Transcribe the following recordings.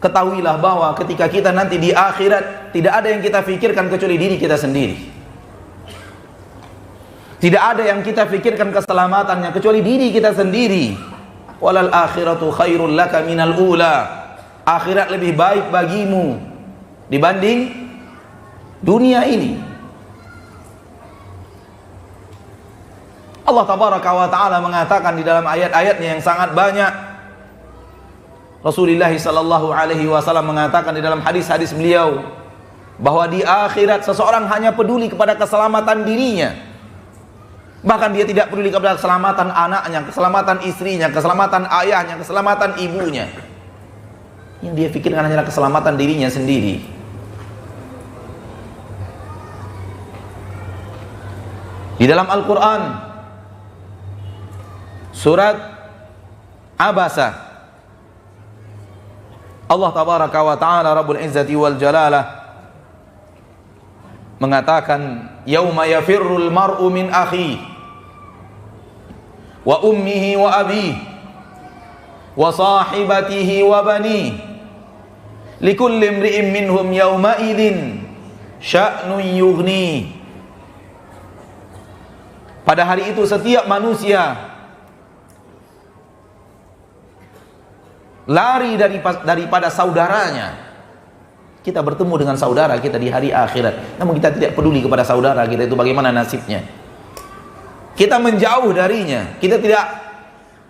ketahuilah bahwa ketika kita nanti di akhirat, tidak ada yang kita pikirkan kecuali diri kita sendiri. Tidak ada yang kita pikirkan keselamatannya kecuali diri kita sendiri. Walal akhiratu khairul laka minal ula. Akhirat lebih baik bagimu dibanding dunia ini. Allah tabaraka wa ta'ala mengatakan di dalam ayat-ayatnya yang sangat banyak. Rasulullah sallallahu alaihi wasallam mengatakan di dalam hadis-hadis beliau bahwa di akhirat seseorang hanya peduli kepada keselamatan dirinya. Bahkan dia tidak peduli kepada keselamatan anaknya, keselamatan istrinya, keselamatan ayahnya, keselamatan ibunya. Yang dia pikirkan hanyalah keselamatan dirinya sendiri. Di dalam Al-Quran surat Abasa, Allah tabaraka wa ta'ala Rabbul Izzati wal Jalalah mengatakan, yauma yafirrul mar'u min akhi wa ummihi wa abihi wa sahibatihi wa bani likulli imri'in minhum yawma idzin sya'nun yughni. Pada hari itu setiap manusia lari daripada saudaranya. Kita bertemu dengan saudara kita di hari akhirat, namun kita tidak peduli kepada saudara kita itu bagaimana nasibnya. Kita menjauh darinya, kita tidak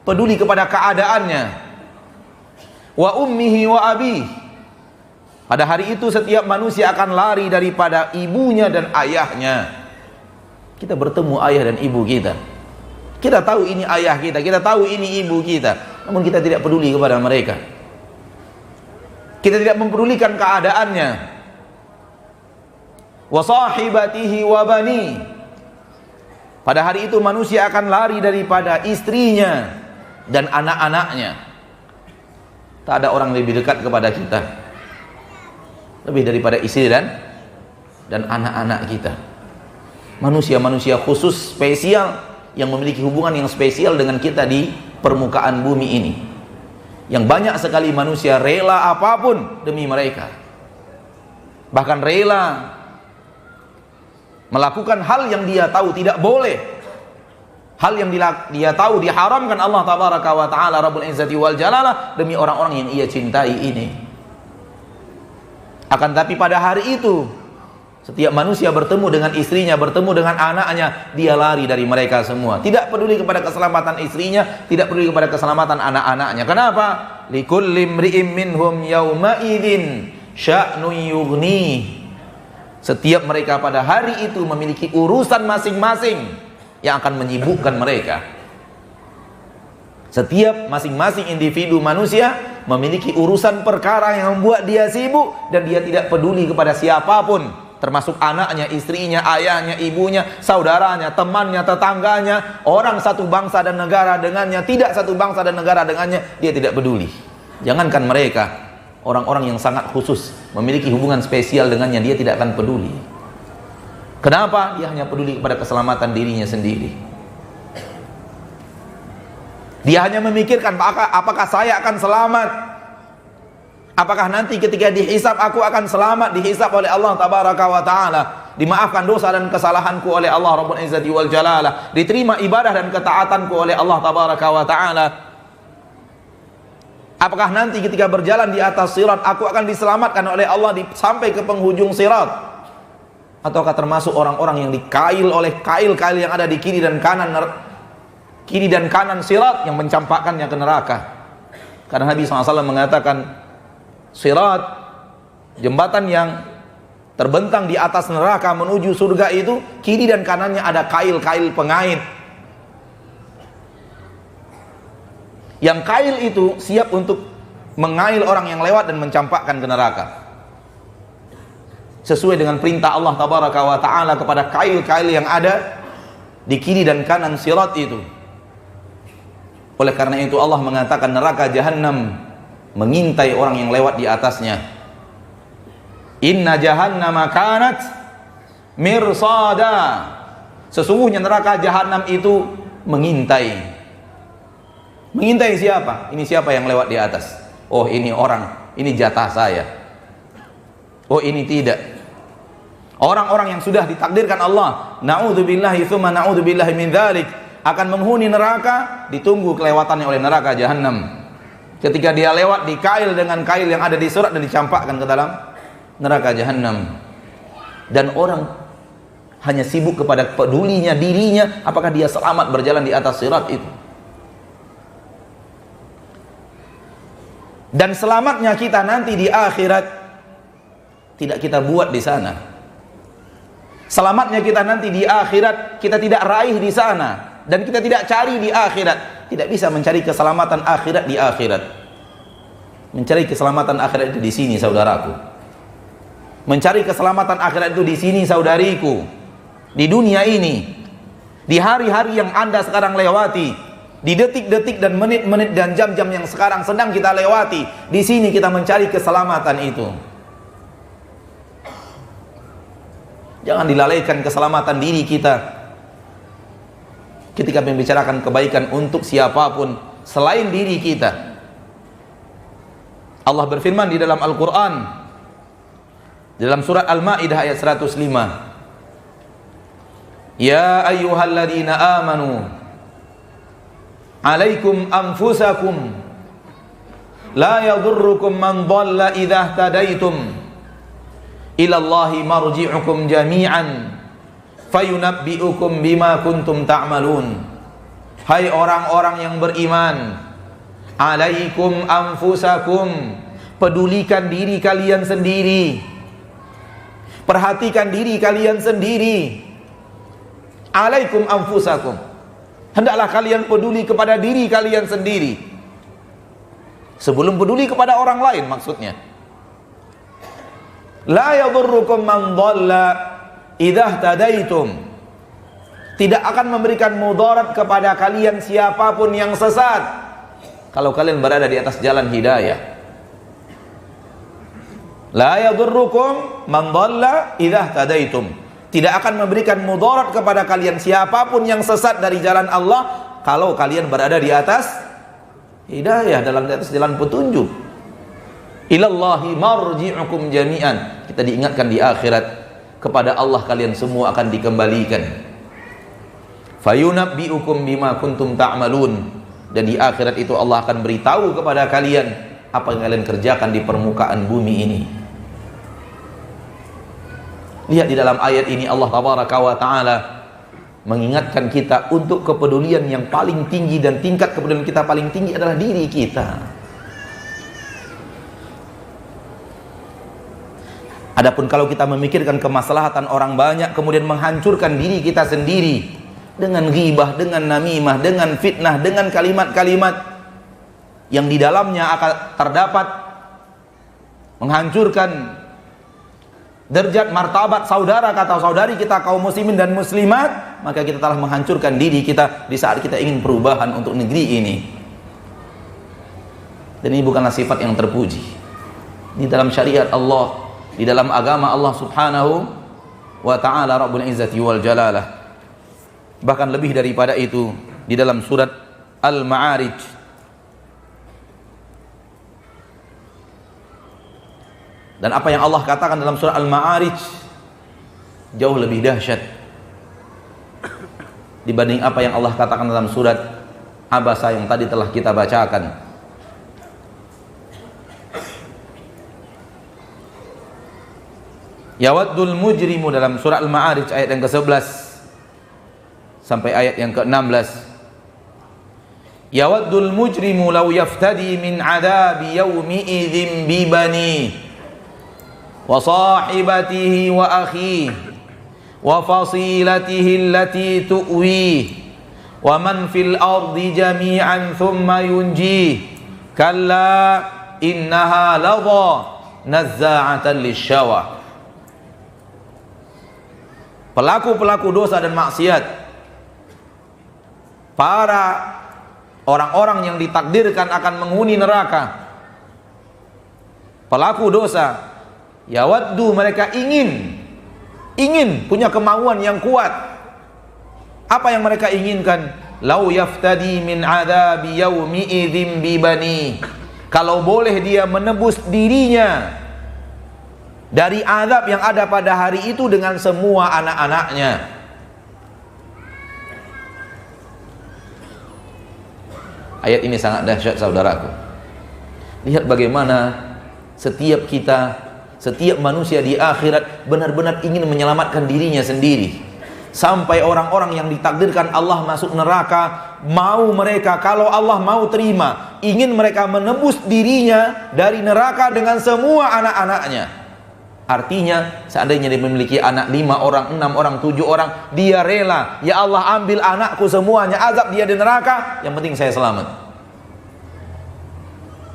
peduli kepada keadaannya. Wa ummihi wa abi. Pada hari itu setiap manusia akan lari daripada ibunya dan ayahnya. Kita bertemu ayah dan ibu kita. Kita tahu ini ayah kita, kita tahu ini ibu kita, namun kita tidak peduli kepada mereka. Kita tidak mempedulikan keadaannya. Wa sahibatihi wa bani. Pada hari itu manusia akan lari daripada istrinya dan anak-anaknya. Tak ada orang lebih dekat kepada kita lebih daripada istri dan anak-anak kita. Manusia-manusia khusus spesial yang memiliki hubungan yang spesial dengan kita di permukaan bumi ini. Yang banyak sekali manusia rela apapun demi mereka. Bahkan rela melakukan hal yang dia tahu tidak boleh, hal yang dia tahu diharamkan Allah tabaraka wa ta'ala Rabbul Izzati wal Jalalah demi orang-orang yang ia cintai ini. Akan tapi pada hari itu setiap manusia bertemu dengan istrinya, bertemu dengan anaknya, dia lari dari mereka semua. Tidak peduli kepada keselamatan istrinya, tidak peduli kepada keselamatan anak-anaknya. Kenapa? Likulli imri'in minhum yawma idzin sya'nun yughni. Setiap mereka pada hari itu memiliki urusan masing-masing yang akan menyibukkan mereka. Setiap masing-masing individu manusia memiliki urusan perkara yang membuat dia sibuk dan dia tidak peduli kepada siapapun, termasuk anaknya, istrinya, ayahnya, ibunya, saudaranya, temannya, tetangganya, orang satu bangsa dan negara dengannya, tidak satu bangsa dan negara dengannya, dia tidak peduli. Jangankan mereka, orang-orang yang sangat khusus memiliki hubungan spesial dengannya, dia tidak akan peduli. Kenapa? Dia hanya peduli kepada keselamatan dirinya sendiri. Dia hanya memikirkan apakah saya akan selamat, apakah nanti ketika dihisab aku akan selamat, dihisab oleh Allah tabaraka wa ta'ala, dimaafkan dosa dan kesalahanku oleh Allah Rabbul Izzati wal Jalalah, diterima ibadah dan ketaatanku oleh Allah tabaraka wa ta'ala. Apakah nanti ketika berjalan di atas sirat aku akan diselamatkan oleh Allah sampai ke penghujung sirat, ataukah termasuk orang-orang yang dikail oleh kail-kail yang ada di kiri dan kanan sirat yang mencampakkannya ke neraka. Karena Nabi SAW mengatakan sirat, jembatan yang terbentang di atas neraka menuju surga itu, kiri dan kanannya ada kail-kail pengait. Yang kail itu siap untuk mengail orang yang lewat dan mencampakkan ke neraka. Sesuai dengan perintah Allah tabaraka wa ta'ala kepada kail-kail yang ada di kiri dan kanan sirat itu. Oleh karena itu Allah mengatakan neraka Jahannam mengintai orang yang lewat di atasnya. Inna jahannama kanat mirsada. Sesungguhnya neraka Jahannam itu mengintai. Mengintai siapa? Ini siapa yang lewat di atas? Oh ini orang, ini jatah saya. Oh ini tidak. Orang-orang yang sudah ditakdirkan Allah, na'udzubillahi tsumma na'udzubillahi min dzalik, akan menghuni neraka, ditunggu kelewatannya oleh neraka jahanam. Ketika dia lewat, dikail dengan kail yang ada di surat dan dicampakkan ke dalam neraka jahanam. Dan orang hanya sibuk kepada pedulinya dirinya, apakah dia selamat berjalan di atas sirat itu. Dan selamatnya kita nanti di akhirat tidak kita buat di sana. Selamatnya kita nanti di akhirat kita tidak raih di sana, dan kita tidak cari di akhirat. Tidak bisa mencari keselamatan akhirat di akhirat. Mencari keselamatan akhirat itu di sini, saudaraku. Mencari keselamatan akhirat itu di sini, saudariku. Di dunia ini, di hari-hari yang Anda sekarang lewati, di detik-detik dan menit-menit dan jam-jam yang sekarang sedang kita lewati, di sini kita mencari keselamatan itu. Jangan dilalaikan keselamatan diri kita ketika membicarakan kebaikan untuk siapapun selain diri kita. Allah berfirman di dalam Al-Quran, dalam surat Al-Ma'idah ayat 105, Ya ayyuhalladzina amanu alaikum anfusakum la yadurrukum man dhalla idha ihtadaitum ilallahi marji'ukum jami'an fayunabbi'ukum bima kuntum ta'malun. Hai orang-orang yang beriman, alaikum anfusakum, pedulikan diri kalian sendiri, perhatikan diri kalian sendiri. Alaikum anfusakum, hendaklah kalian peduli kepada diri kalian sendiri sebelum peduli kepada orang lain, maksudnya. La yadurrukum man dhalla idza ihtadaitum, tidak akan memberikan mudarat kepada kalian siapapun yang sesat kalau kalian berada di atas jalan hidayah. La yadurrukum man dhalla idza ihtadaitum, tidak akan memberikan mudarat kepada kalian siapapun yang sesat dari jalan Allah kalau kalian berada di atas hidayah, dalam di atas jalan petunjuk. Ilallahi marji'ukum jami'an, kita diingatkan di akhirat kepada Allah kalian semua akan dikembalikan. Fayunabbi'ukum bima kuntum ta'malun, dan di akhirat itu Allah akan beritahu kepada kalian apa yang kalian kerjakan di permukaan bumi ini. Lihat di dalam ayat ini Allah tabaraka wa ta'ala mengingatkan kita untuk kepedulian yang paling tinggi, dan tingkat kepedulian kita paling tinggi adalah diri kita. Adapun kalau kita memikirkan kemaslahatan orang banyak kemudian menghancurkan diri kita sendiri dengan ghibah, dengan namimah, dengan fitnah, dengan kalimat-kalimat yang di dalamnya akan terdapat menghancurkan derajat martabat saudara atau saudari kita kaum muslimin dan muslimat, maka kita telah menghancurkan diri kita di saat kita ingin perubahan untuk negeri ini. Dan ini bukanlah sifat yang terpuji. Ini dalam syariat Allah, di dalam agama Allah subhanahu wa ta'ala Rabbul Izzati wal Jalalah. Bahkan lebih daripada itu, di dalam surat Al-Ma'arij dan apa yang Allah katakan dalam surah Al-Ma'arij jauh lebih dahsyat dibanding apa yang Allah katakan dalam surat Abasa yang tadi telah kita bacakan. Yawaddul mujrimu dalam surah Al-Ma'arij ayat yang ke-11 sampai ayat yang ke-16. Yawaddul mujrimu law yaftadi min adabi yawmi idzin bi bani wa sahibatihi wa akhihi wa fasilatihi allati tu'wi wa man fil ardi jami'an thumma yunji kalla innaha ladha nazza'atan lisyawa. Pelaku-pelaku dosa dan maksiat, para orang-orang yang ditakdirkan akan menghuni neraka, pelaku dosa, yawaddu, mereka ingin punya kemauan yang kuat. Apa yang mereka inginkan? Lau yaftadi min adabi yaumi idzin bi bani, Kalau boleh dia menebus dirinya dari azab yang ada pada hari itu dengan semua anak-anaknya. Ayat ini sangat dahsyat saudaraku. Lihat bagaimana setiap kita, setiap manusia di akhirat benar-benar ingin menyelamatkan dirinya sendiri. Sampai orang-orang yang ditakdirkan Allah masuk neraka, mau mereka, kalau Allah mau terima, ingin mereka menebus dirinya dari neraka dengan semua anak-anaknya. Artinya seandainya dia memiliki anak 5 orang, 6 orang, 7 orang, dia rela, ya Allah ambil anakku semuanya, azab dia di neraka, yang penting saya selamat.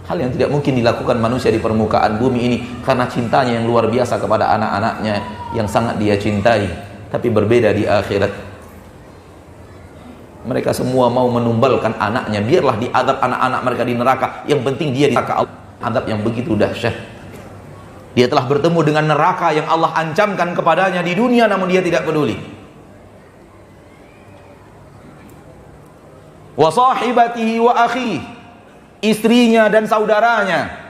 Hal yang tidak mungkin dilakukan manusia di permukaan bumi ini, karena cintanya yang luar biasa kepada anak-anaknya yang sangat dia cintai. Tapi berbeda di akhirat, mereka semua mau menumbalkan anaknya, biarlah diadab anak-anak mereka di neraka, yang penting dia di neraka. Adab yang begitu dahsyat. Dia telah bertemu dengan neraka yang Allah ancamkan kepadanya di dunia, namun dia tidak peduli. Wa sahibatihi wa akhihi, istrinya dan saudaranya.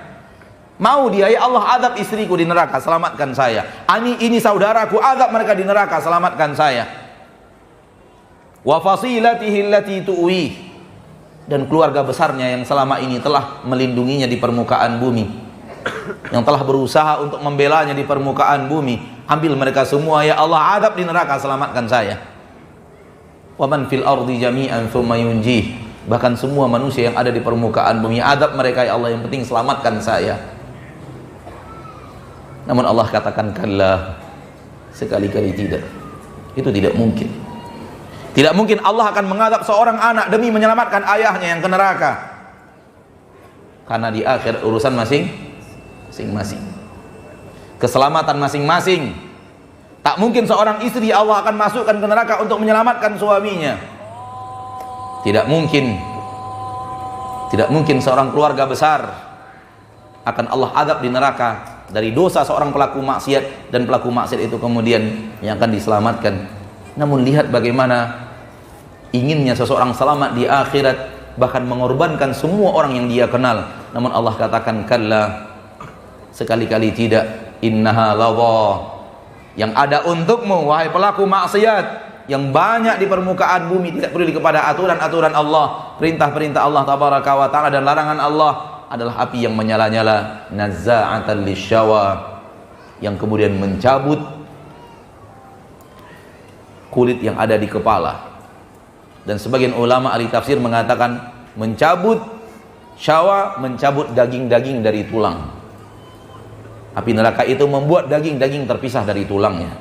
Mau dia, ya Allah azab istriku di neraka, selamatkan saya. Ini saudaraku, azab mereka di neraka, selamatkan saya. Wa fasilatihi allati tu'wi, dan keluarga besarnya yang selama ini telah melindunginya di permukaan bumi, yang telah berusaha untuk membelanya di permukaan bumi. Ambil mereka semua, ya Allah azab di neraka, selamatkan saya. Wa man fil ardi jami'an tsumma yunjih, bahkan semua manusia yang ada di permukaan bumi, azab mereka, ya Allah yang penting selamatkan saya. Namun Allah katakan kalla, sekali-kali tidak. Itu tidak mungkin. Tidak mungkin Allah akan mengadab seorang anak demi menyelamatkan ayahnya yang ke neraka. Karena di akhir urusan masing-masing, keselamatan masing-masing. Tak mungkin seorang istri Allah akan masukkan ke neraka untuk menyelamatkan suaminya. Tidak mungkin. Tidak mungkin seorang keluarga besar akan Allah adab di neraka dari dosa seorang pelaku maksiat, dan pelaku maksiat itu kemudian yang akan diselamatkan. Namun lihat bagaimana inginnya seseorang selamat di akhirat, bahkan mengorbankan semua orang yang dia kenal. Namun Allah katakan kalla, sekali-kali tidak. Innaha ladha, yang ada untukmu wahai pelaku maksiat yang banyak di permukaan bumi, tidak peduli kepada aturan-aturan Allah, perintah-perintah Allah tabaraka wa ta'ala dan larangan Allah, adalah api yang menyala-nyala, nazza'atan lisyawa, yang kemudian mencabut kulit yang ada di kepala. Dan sebagian ulama ahli tafsir mengatakan mencabut syawa, mencabut daging-daging dari tulang. Api neraka itu membuat daging-daging terpisah dari tulangnya.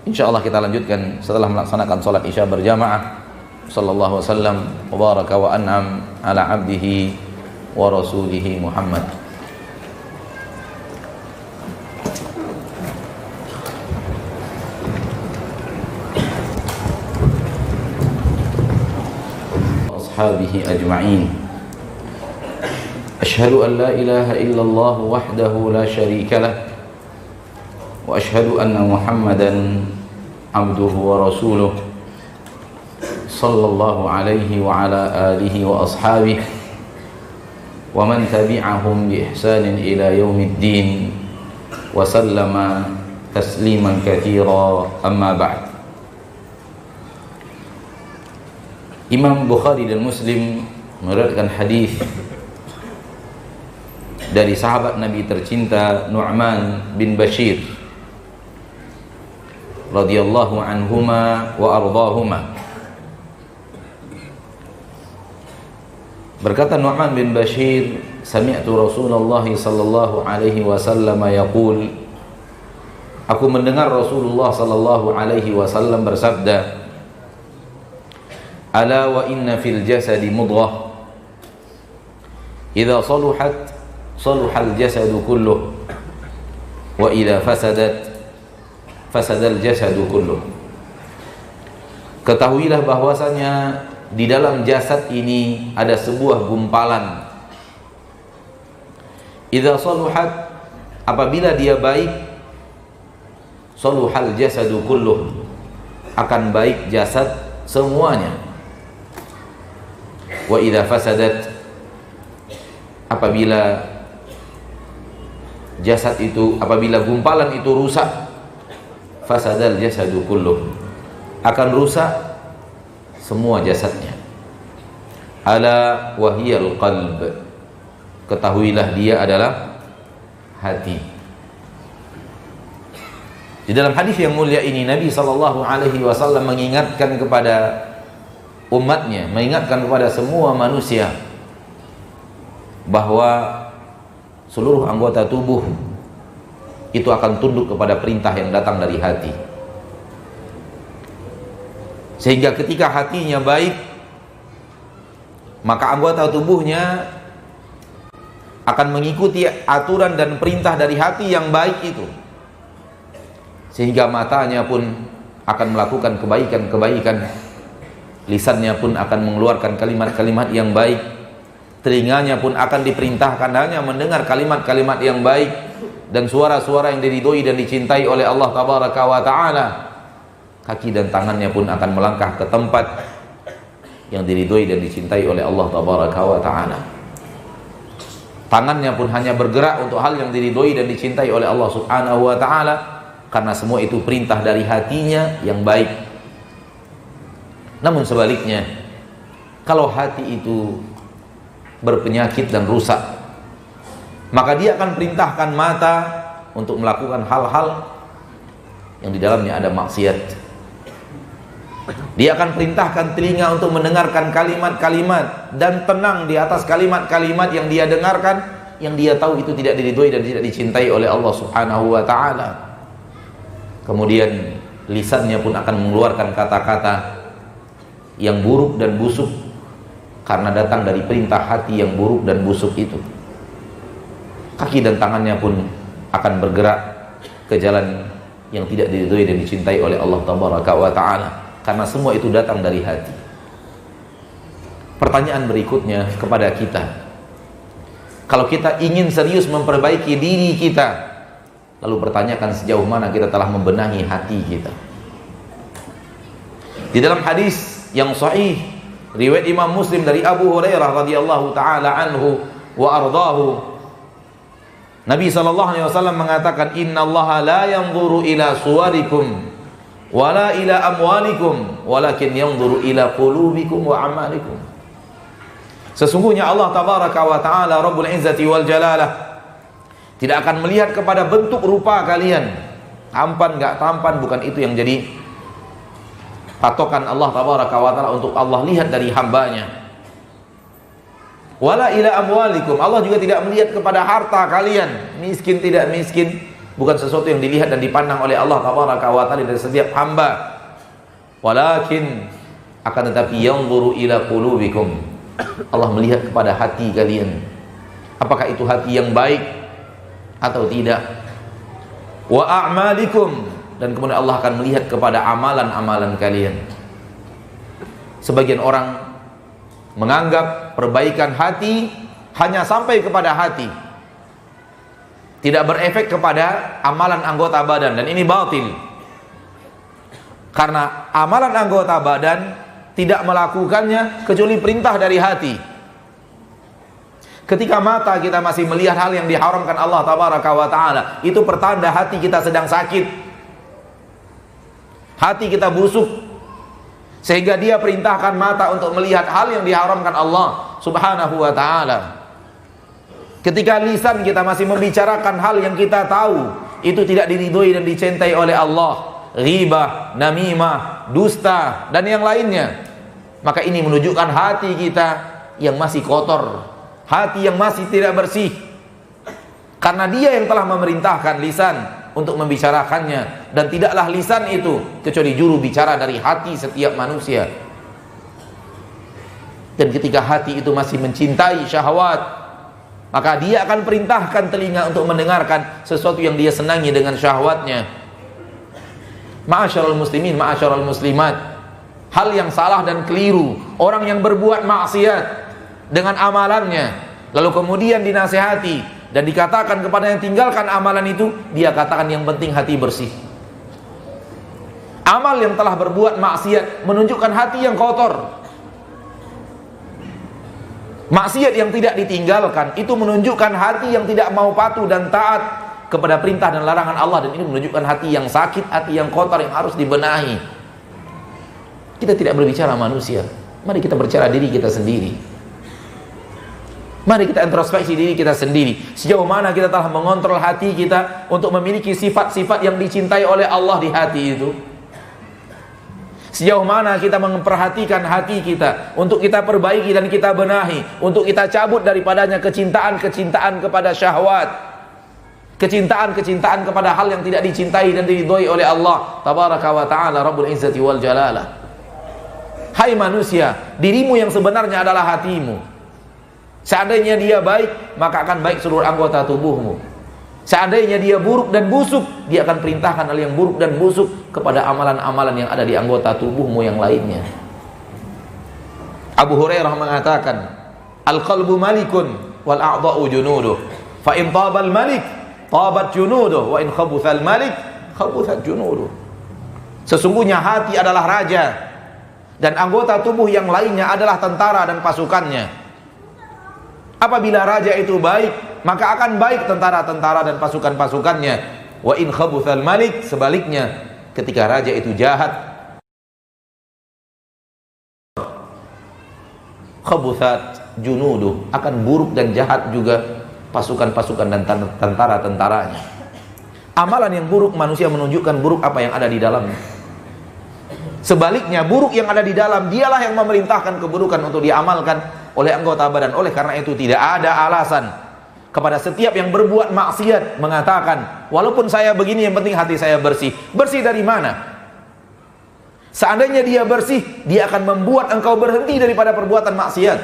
Insyaallah kita lanjutkan setelah melaksanakan salat Isya berjamaah. Sallallahu wasallam wa baraka wa an'am ala abdihi wa rasulihi Muhammad. Ashabihi ajma'in. Ashhadu an la ilaha illallah wahdahu la syarika lah, wa ashhadu anna Muhammadan abduhu wa rasuluh sallallahu alaihi wa ala alihi wa ashabihi wa man tabi'ahum bi ihsanin ila yaumiddin wa sallama tasliman katsira, amma ba'd. Imam Bukhari dan Muslim meriwayatkan hadis dari sahabat Nabi tercinta Nu'man bin Bashir radhiyallahu anhuma wa ardahuma. Berkata Nu'man bin Bashir, sami'tu Rasulullah sallallahu alaihi wasallam yaqul, aku mendengar Rasulullah sallallahu alaihi wasallam bersabda, ala wa inna fil jasadi mudghah, idza saluhat saluhal jasadu kulluh, wa idza fasadat fasadal jasadu kulluh. Ketahuilah bahwasanya di dalam jasad ini ada sebuah gumpalan. Idza saluhat, apabila dia baik, saluhal jasadu kulluh, akan baik jasad semuanya. Wa idza fasadat apabila apabila gumpalan itu rusak, fasadal jasadu kulluh, akan rusak semua jasadnya. Ala wahiyal qalb, ketahuilah dia adalah hati. Di dalam hadis yang mulia ini Nabi SAW mengingatkan kepada umatnya, mengingatkan kepada semua manusia bahwa seluruh anggota tubuh itu akan tunduk kepada perintah yang datang dari hati. Sehingga ketika hatinya baik, maka anggota tubuhnya akan mengikuti aturan dan perintah dari hati yang baik itu. Sehingga matanya pun akan melakukan kebaikan-kebaikan, lisannya pun akan mengeluarkan kalimat-kalimat yang baik, telinganya pun akan diperintahkan hanya mendengar kalimat-kalimat yang baik dan suara-suara yang diridhoi dan dicintai oleh Allah Tabaraka wa Ta'ala. Kaki dan tangannya pun akan melangkah ke tempat yang diridhoi dan dicintai oleh Allah Tabaraka wa Ta'ala. Tangannya pun hanya bergerak untuk hal yang diridhoi dan dicintai oleh Allah Subhanahu wa Ta'ala, karena semua itu perintah dari hatinya yang baik. Namun sebaliknya, kalau hati itu berpenyakit dan rusak, maka dia akan perintahkan mata untuk melakukan hal-hal yang di dalamnya ada maksiat. Dia akan perintahkan telinga untuk mendengarkan kalimat-kalimat dan tenang di atas kalimat-kalimat yang dia dengarkan, yang dia tahu itu tidak diridhoi dan tidak dicintai oleh Allah Subhanahu wa Ta'ala. Kemudian lisannya pun akan mengeluarkan kata-kata yang buruk dan busuk karena datang dari perintah hati yang buruk dan busuk itu. Kaki dan tangannya pun akan bergerak ke jalan yang tidak diridhoi dan dicintai oleh Allah Tabaraka wa Ta'ala, karena semua itu datang dari hati. Pertanyaan berikutnya kepada kita, kalau kita ingin serius memperbaiki diri kita, lalu pertanyakan sejauh mana kita telah membenahi hati kita. Di dalam hadis yang sahih riwayat Imam Muslim dari Abu Hurairah radhiyallahu taala anhu wa ardahu, Nabi SAW mengatakan, innallaha la yanzuru ila suwarikum wala ila amwalikum walakin yanzuru ila qulubikum wa amalikum. Sesungguhnya Allah Tabaraka wa Ta'ala Rabbul Izzati wal Jalalah tidak akan melihat kepada bentuk rupa kalian, tampan gak tampan, bukan itu yang jadi patokan Allah Tabaraka wa Ta'ala untuk Allah lihat dari hambanya. Wala ila amwalikum, Allah juga tidak melihat kepada harta kalian, miskin tidak miskin, bukan sesuatu yang dilihat dan dipandang oleh Allah Tabaraka wa Ta'ala dari setiap hamba. Walakin, akan tetapi yanzuru ila qulubikum, Allah melihat kepada hati kalian, apakah itu hati yang baik atau tidak. Wa a'malikum, dan kemudian Allah akan melihat kepada amalan-amalan kalian. Sebagian orang menganggap perbaikan hati hanya sampai kepada hati, tidak berefek kepada amalan anggota badan, dan ini batil. Karena amalan anggota badan tidak melakukannya kecuali perintah dari hati. Ketika mata kita masih melihat hal yang diharamkan Allah Tabaraka wa Ta'ala, itu pertanda hati kita sedang sakit, hati kita busuk, sehingga dia perintahkan mata untuk melihat hal yang diharamkan Allah Subhanahu wa Ta'ala. Ketika lisan kita masih membicarakan hal yang kita tahu itu tidak diridhoi dan dicintai oleh Allah, ghibah, namimah, dusta, dan yang lainnya, maka ini menunjukkan hati kita yang masih kotor, hati yang masih tidak bersih, karena dia yang telah memerintahkan lisan untuk membicarakannya, dan tidaklah lisan itu kecuali juru bicara dari hati setiap manusia. Dan ketika hati itu masih mencintai syahwat, maka dia akan perintahkan telinga untuk mendengarkan sesuatu yang dia senangi dengan syahwatnya. Ma'asyiral muslimin, ma'asyiral muslimat, hal yang salah dan keliru orang yang berbuat maksiat dengan amalannya, lalu kemudian dinasihati dan dikatakan kepada yang tinggalkan amalan itu, dia katakan yang penting hati bersih. Amal yang telah berbuat maksiat menunjukkan hati yang kotor. Maksiat yang tidak ditinggalkan itu menunjukkan hati yang tidak mau patuh dan taat kepada perintah dan larangan Allah, dan ini menunjukkan hati yang sakit, hati yang kotor yang harus dibenahi. Kita tidak berbicara manusia, mari kita berbicara diri kita sendiri. Mari kita introspeksi diri kita sendiri. Sejauh mana kita telah mengontrol hati kita untuk memiliki sifat-sifat yang dicintai oleh Allah di hati itu. Sejauh mana kita memperhatikan hati kita untuk kita perbaiki dan kita benahi, untuk kita cabut daripadanya kecintaan-kecintaan kepada syahwat, kecintaan-kecintaan kepada hal yang tidak dicintai dan diridhoi oleh Allah tabaraka wa ta'ala Rabbul Izzati wal Jalalah. Hai manusia, dirimu yang sebenarnya adalah hatimu. Seandainya dia baik, maka akan baik seluruh anggota tubuhmu. Seandainya dia buruk dan busuk, dia akan perintahkan hal yang buruk dan busuk kepada amalan-amalan yang ada di anggota tubuhmu yang lainnya. Abu Hurairah mengatakan, al-qalbu malikun wal a'dha'u junuduh. Fa in tabal malik, tabat junuduh, wa in khabuthal malik, khabuthat junuduh. Sesungguhnya hati adalah raja, dan anggota tubuh yang lainnya adalah tentara dan pasukannya. Apabila raja itu baik, maka akan baik tentara-tentara dan pasukan-pasukannya. Wa in khabuthal malik, sebaliknya, ketika raja itu jahat, khabuthat junuduh, akan buruk dan jahat juga pasukan-pasukan dan tentara-tentaranya. Amalan yang buruk, manusia menunjukkan buruk apa yang ada di dalamnya. Sebaliknya, buruk yang ada di dalam, dialah yang memerintahkan keburukan untuk diamalkan oleh anggota badan. Oleh karena itu tidak ada alasan kepada setiap yang berbuat maksiat mengatakan, walaupun saya begini yang penting hati saya bersih. Bersih dari mana? Seandainya dia bersih, dia akan membuat engkau berhenti daripada perbuatan maksiat.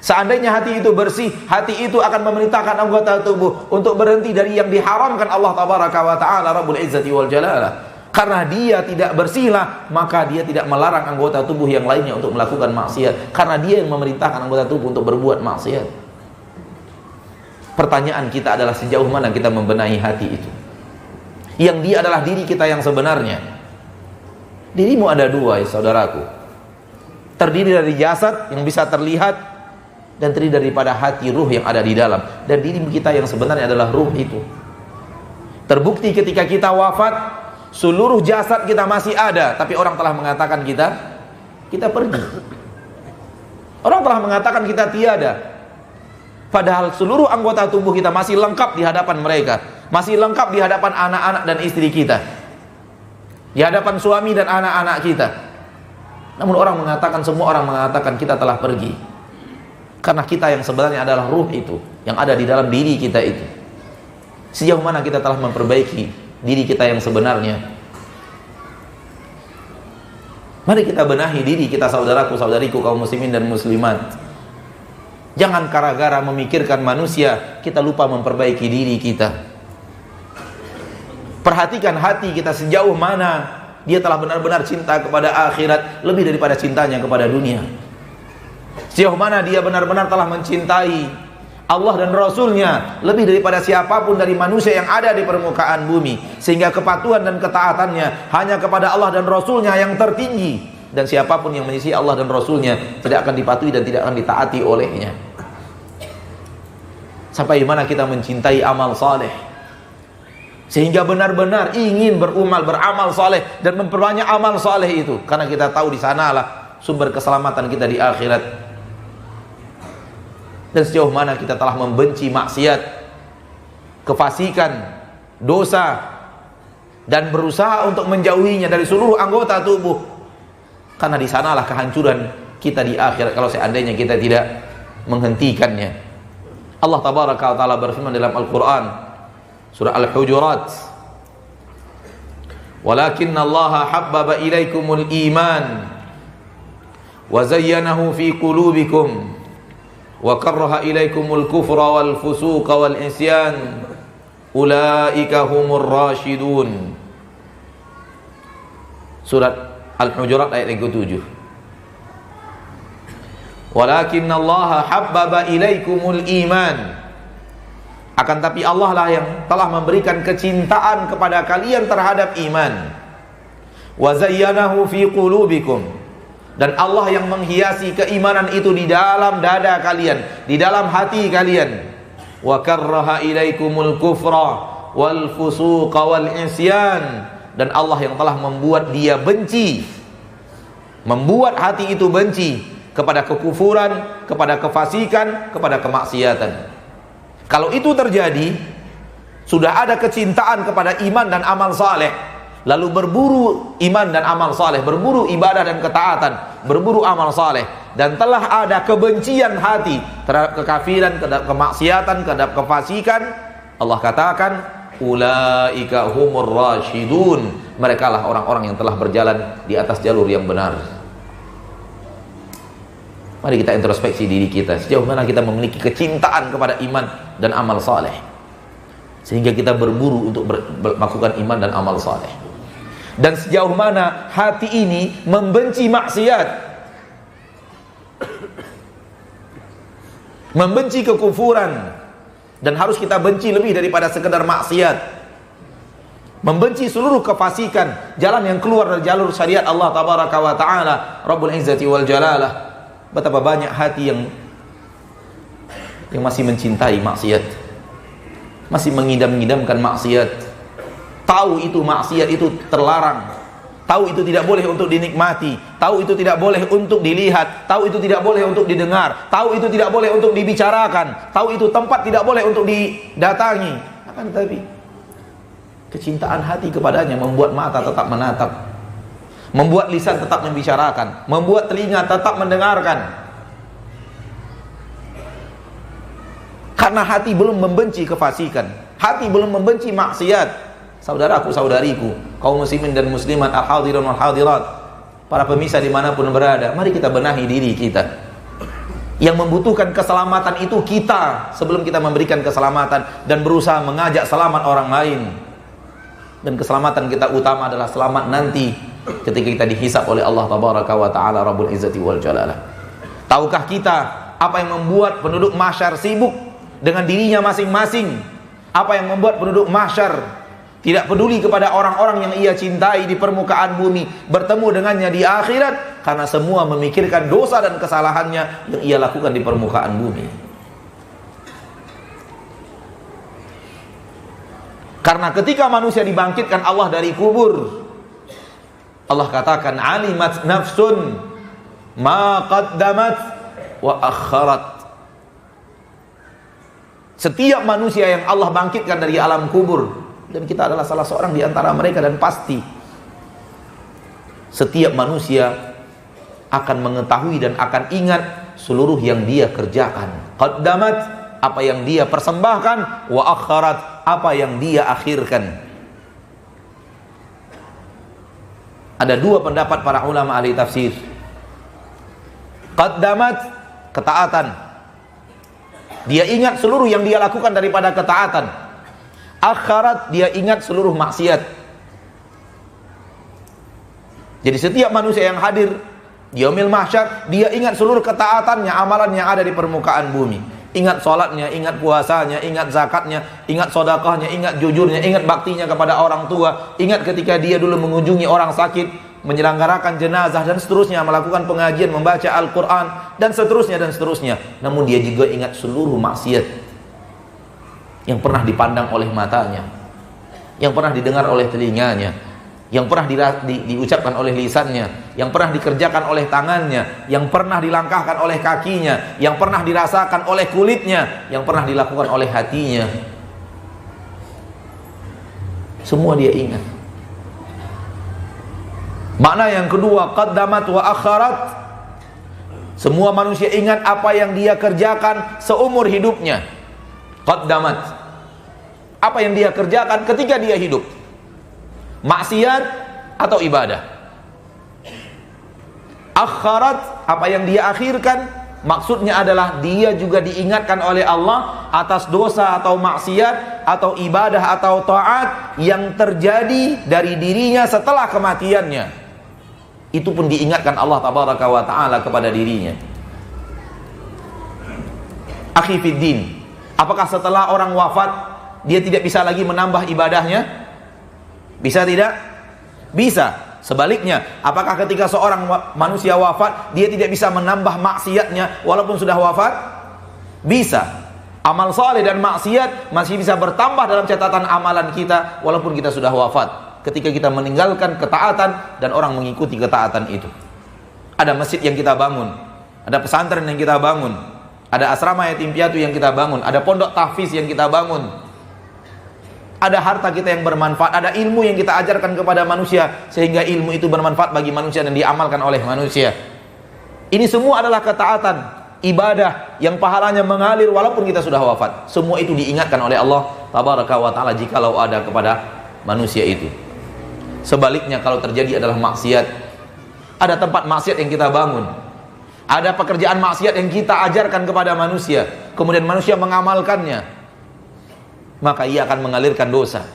Seandainya hati itu bersih, hati itu akan memerintahkan anggota tubuh untuk berhenti dari yang diharamkan Allah tabaraka wa ta'ala Rabbul Izzati wal Jalalah. Karena dia tidak bersihlah, maka dia tidak melarang anggota tubuh yang lainnya untuk melakukan maksiat. Karena dia yang memerintahkan anggota tubuh untuk berbuat maksiat. Pertanyaan kita adalah sejauh mana kita membenahi hati itu, yang dia adalah diri kita yang sebenarnya. Dirimu ada dua ya saudaraku, terdiri dari jasad yang bisa terlihat, dan terdiri daripada hati, ruh yang ada di dalam. Dan diri kita yang sebenarnya adalah ruh itu. Terbukti ketika kita wafat, seluruh jasad kita masih ada, tapi orang telah mengatakan kita pergi. Orang telah mengatakan kita tiada. Padahal seluruh anggota tubuh kita masih lengkap di hadapan mereka, masih lengkap di hadapan anak-anak dan istri kita, di hadapan suami dan anak-anak kita. Namun semua orang mengatakan kita telah pergi. Karena kita yang sebenarnya adalah ruh itu, yang ada di dalam diri kita itu. Sejauh mana kita telah memperbaiki diri kita yang sebenarnya? Mari kita benahi diri kita, saudaraku, saudariku, kaum muslimin dan muslimat. Jangan gara-gara memikirkan manusia, kita lupa memperbaiki diri kita. Perhatikan hati kita sejauh mana dia telah benar-benar cinta kepada akhirat lebih daripada cintanya kepada dunia. Sejauh mana dia benar-benar telah mencintai Allah dan Rasulnya lebih daripada siapapun dari manusia yang ada di permukaan bumi, sehingga kepatuhan dan ketaatannya hanya kepada Allah dan Rasulnya yang tertinggi, dan siapapun yang menyisihi Allah dan Rasulnya tidak akan dipatuhi dan tidak akan ditaati olehnya. Sampai mana kita mencintai amal saleh sehingga benar-benar ingin beramal saleh dan memperbanyak amal saleh itu, karena kita tahu di sanalah sumber keselamatan kita di akhirat. Dan sejauh mana kita telah membenci maksiat, kefasikan, dosa, dan berusaha untuk menjauhinya dari seluruh anggota tubuh, karena di sanalah kehancuran kita di akhirat kalau seandainya kita tidak menghentikannya. Allah tabaraka wa taala berfirman dalam Al-Quran surah Al-Hujurat, walakinna allaha habbaba ilaikumul iman wa zayyanahu fi qulubikum wa karraha ilaikumul kufra wal fusuqa wal isyan ulaika humur rasyidun. Surat Al-Hujurat ayat yang ke-7. Walakinallaha habbaba ilaikumul iman, akan tapi Allah lah yang telah memberikan kecintaan kepada kalian terhadap iman. Wa zayyanahu fi qulubikum, Dan Allah yang menghiasi keimanan itu di dalam dada kalian, di dalam hati kalian. Wa karraha ilaikumul kufra wal fusuqa wal isyan. Dan Allah yang telah membuat dia benci, membuat hati itu benci kepada kekufuran, kepada kefasikan, kepada kemaksiatan. Kalau itu terjadi, sudah ada kecintaan kepada iman dan amal saleh, lalu berburu iman dan amal saleh, berburu ibadah dan ketaatan, berburu amal saleh, dan telah ada kebencian hati terhadap kekafiran, terhadap kemaksiatan, terhadap kefasikan, Allah katakan ulaika humur rasyidun, mereka lah orang-orang yang telah berjalan di atas jalur yang benar. Mari kita introspeksi diri kita, sejauh mana kita memiliki kecintaan kepada iman dan amal saleh, sehingga kita berburu untuk melakukan iman dan amal saleh. Dan sejauh mana hati ini membenci maksiat, membenci kekufuran, dan harus kita benci lebih daripada sekedar maksiat, membenci seluruh kefasikan, jalan yang keluar dari jalur syariat Allah tabaraka wa ta'ala Rabbul Izzati wal Jalalah. Betapa banyak hati yang masih mencintai maksiat, masih mengidam-ngidamkan maksiat, tahu itu maksiat itu terlarang, tahu itu tidak boleh untuk dinikmati, tahu itu tidak boleh untuk dilihat, tahu itu tidak boleh untuk didengar, tahu itu tidak boleh untuk dibicarakan, tahu itu tempat tidak boleh untuk didatangi. Akan tetapi kecintaan hati kepadanya membuat mata tetap menatap, membuat lisan tetap membicarakan, membuat telinga tetap mendengarkan. Karena hati belum membenci kefasikan, hati belum membenci maksiat. Saudaraku, saudariku, kaum muslimin dan muslimat, al-hadirin wal hadirat, para pemirsa dimanapun berada, mari kita benahi diri kita. Yang membutuhkan keselamatan itu kita, sebelum kita memberikan keselamatan dan berusaha mengajak selamat orang lain. Dan keselamatan kita utama adalah selamat nanti ketika kita dihisab oleh Allah tabaraka wa ta'ala Rabbul Izzati wal Jalalah. Tahukah kita apa yang membuat penduduk mahsyar sibuk dengan dirinya masing-masing? Apa yang membuat penduduk mahsyar tidak peduli kepada orang-orang yang ia cintai di permukaan bumi, bertemu dengannya di akhirat? Karena semua memikirkan dosa dan kesalahannya yang ia lakukan di permukaan bumi. Karena ketika manusia dibangkitkan Allah dari kubur, Allah katakan alimat nafsun ma qaddamat wa akharat. Setiap manusia yang Allah bangkitkan dari alam kubur, dan kita adalah salah seorang di antara mereka, dan pasti setiap manusia akan mengetahui dan akan ingat seluruh yang dia kerjakan. Qaddamat, apa yang dia persembahkan, wa akharat, apa yang dia akhirkan. Ada dua pendapat para ulama ahli tafsir. Qaddamat, ketaatan, dia ingat seluruh yang dia lakukan daripada ketaatan. Akharat, dia ingat seluruh maksiat. Jadi setiap manusia yang hadir di yaumil mahsyar, dia ingat seluruh ketaatannya, amalan yang ada di permukaan bumi. Ingat sholatnya, ingat puasanya, ingat zakatnya, ingat sedekahnya, ingat jujurnya, ingat baktinya kepada orang tua, ingat ketika dia dulu mengunjungi orang sakit, menyelenggarakan jenazah, dan seterusnya, melakukan pengajian, membaca Al-Quran, dan seterusnya dan seterusnya. Namun dia juga ingat seluruh maksiat yang pernah dipandang oleh matanya, yang pernah didengar oleh telinganya, yang pernah diucapkan oleh lisannya, yang pernah dikerjakan oleh tangannya, yang pernah dilangkahkan oleh kakinya, yang pernah dirasakan oleh kulitnya, yang pernah dilakukan oleh hatinya. Semua dia ingat. Makna yang kedua, qaddamat wa akharat, semua manusia ingat apa yang dia kerjakan seumur hidupnya. Qaddamat, apa yang dia kerjakan ketika dia hidup, maksiat atau ibadah. Akharat, apa yang dia akhirkan, maksudnya adalah dia juga diingatkan oleh Allah atas dosa atau maksiat atau ibadah atau taat yang terjadi dari dirinya setelah kematiannya. Itu pun diingatkan Allah tabaraka wa ta'ala kepada dirinya. Akhi fiddin, apakah setelah orang wafat dia tidak bisa lagi menambah ibadahnya? Bisa tidak? Bisa. Sebaliknya, apakah ketika seorang manusia wafat, dia tidak bisa menambah maksiatnya walaupun sudah wafat? Bisa. Amal saleh dan maksiat masih bisa bertambah dalam catatan amalan kita walaupun kita sudah wafat, ketika kita meninggalkan ketaatan dan orang mengikuti ketaatan itu. Ada masjid yang kita bangun, ada pesantren yang kita bangun, ada asrama yatim piatu yang kita bangun, ada pondok tahfiz yang kita bangun, ada harta kita yang bermanfaat, ada ilmu yang kita ajarkan kepada manusia sehingga ilmu itu bermanfaat bagi manusia dan diamalkan oleh manusia. Ini semua adalah ketaatan, ibadah yang pahalanya mengalir walaupun kita sudah wafat. Semua itu diingatkan oleh Allah tabaraka wa taala jikalau ada kepada manusia itu. Sebaliknya, kalau terjadi adalah maksiat, ada tempat maksiat yang kita bangun, ada pekerjaan maksiat yang kita ajarkan kepada manusia, kemudian manusia mengamalkannya, maka ia akan mengalirkan dosa.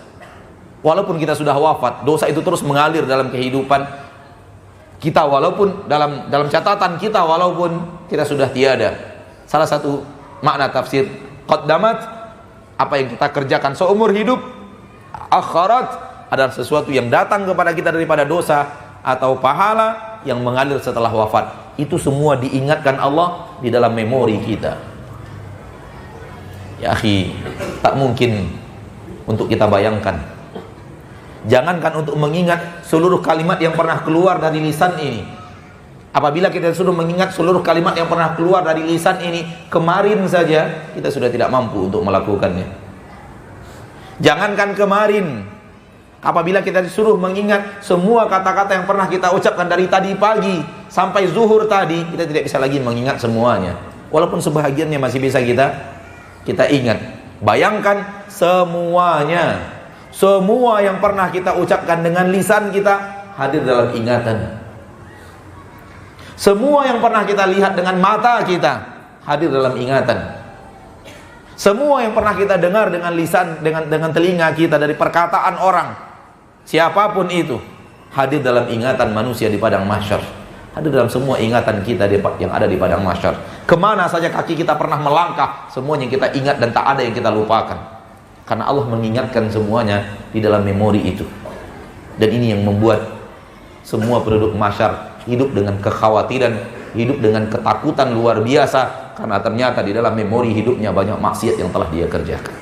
Walaupun kita sudah wafat, dosa itu terus mengalir dalam kehidupan kita, walaupun dalam catatan kita, walaupun kita sudah tiada. Salah satu makna tafsir qaddamat, apa yang kita kerjakan seumur hidup, akhirat adalah sesuatu yang datang kepada kita daripada dosa atau pahala yang mengalir setelah wafat. Itu semua diingatkan Allah di dalam memori kita. Ya akhi, tak mungkin untuk kita bayangkan. Jangankan untuk mengingat seluruh kalimat yang pernah keluar dari lisan ini. Apabila kita sudah mengingat seluruh kalimat yang pernah keluar dari lisan ini, kemarin saja kita sudah tidak mampu untuk melakukannya. Jangankan kemarin, apabila kita disuruh mengingat semua kata-kata yang pernah kita ucapkan dari tadi pagi sampai zuhur tadi, kita tidak bisa lagi mengingat semuanya. Walaupun sebahagiannya masih bisa kita ingat. Bayangkan semuanya, semua yang pernah kita ucapkan dengan lisan kita hadir dalam ingatan. Semua yang pernah kita lihat dengan mata kita hadir dalam ingatan. Semua yang pernah kita dengar dengan lisan, dengan telinga kita dari perkataan orang, siapapun itu, hadir dalam ingatan manusia di padang mahsyar. Hadir dalam semua ingatan kita yang ada di padang mahsyar. Kemana saja kaki kita pernah melangkah, semuanya kita ingat dan tak ada yang kita lupakan. Karena Allah mengingatkan semuanya di dalam memori itu. Dan ini yang membuat semua penduduk mahsyar hidup dengan kekhawatiran, hidup dengan ketakutan luar biasa, karena ternyata di dalam memori hidupnya banyak maksiat yang telah dia kerjakan.